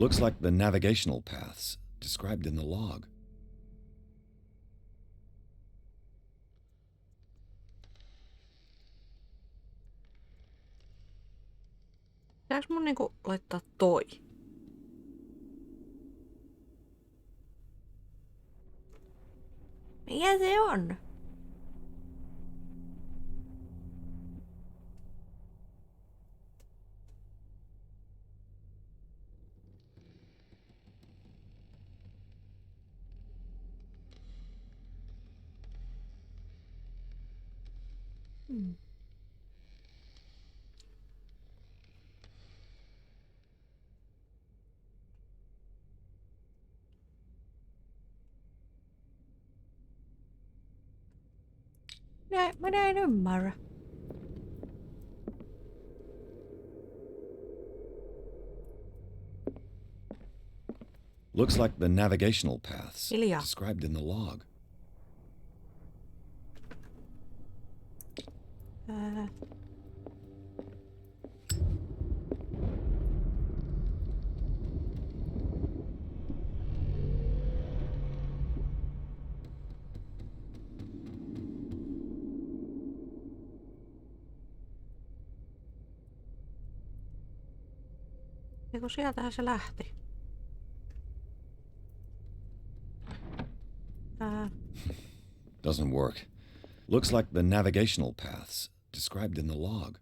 Q: Looks like the navigational paths described in the log.
A: Pitääks mun niinku laittaa toi? Mikä se on? Mä en ymmärrä.
Q: Looks like the navigational paths
A: Hiljaa.
Q: described in the log.
A: Eiku sieltähän se lähti.
Q: Doesn't work. Looks like the navigational paths described in the log.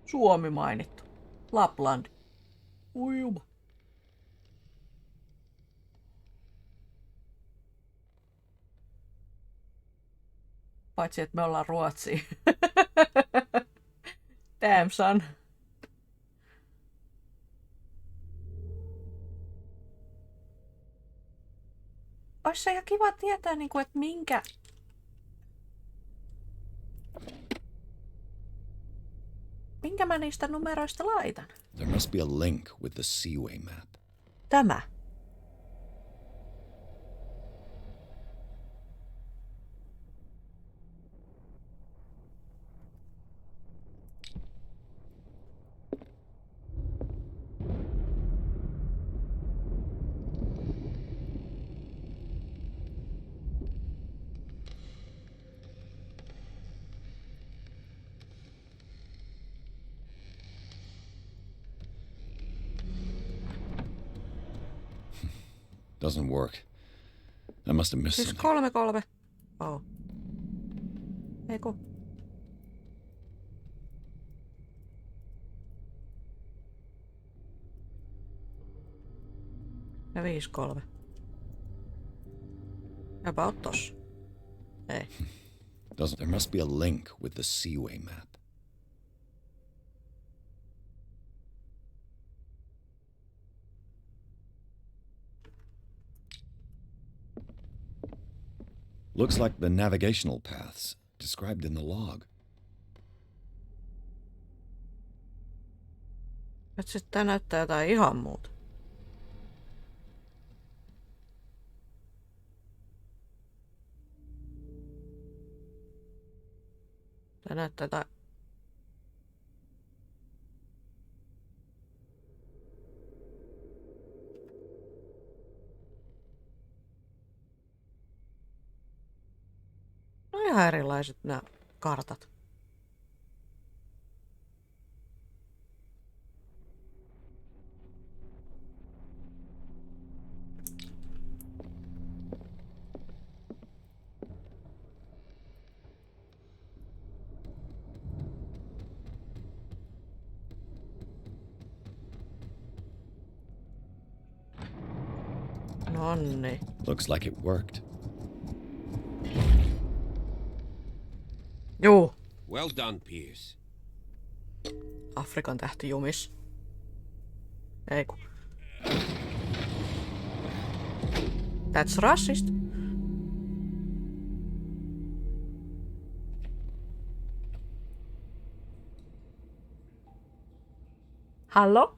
A: Suomi mainittu. Lapland. Ujuma. Paitsi, että me ollaan Ruotsia. Damn son. Ois se ihan kiva tietää, että minkä mä niistä numeroista laitan.
Q: There must be a link with the Seaway map.
A: Tämä.
Q: Doesn't work. I must have missed
A: Siis
Q: something.
A: 3. Oh. Eiku. Ja 5-3. About tossa. Ei.
Q: There must be a link with the Seaway map. Looks like the navigational paths described in the log.
A: Nyt sitten tää näyttää jotain ihan muuta. Tää näyttää jotain... No ihan erilaiset nämä kartat. Nonni.
Q: Looks like it worked.
A: Joo.
I: Well done, Pierce.
A: Afrikan tähti jumis. Ei ku. That's racist. Hallo?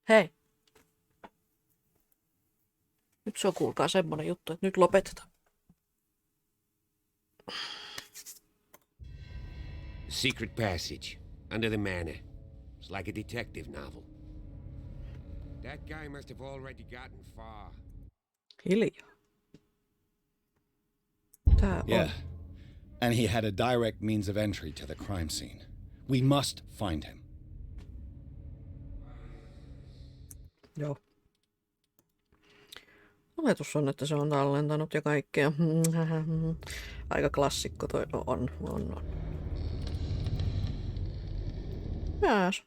A: Hei. Nyt se on kuulkaa semmonen juttu, että nyt lopetetaan.
I: Secret passage, under the manor. It's like a detective novel. That guy must have already gotten far.
A: Hiljaa. Tää on.
Q: Yeah. And he had a direct means of entry to the crime scene. We must find him.
A: Joo. Oletus on, että se on tallentanut ja kaikkea. Aika klassikko toi on. Yes.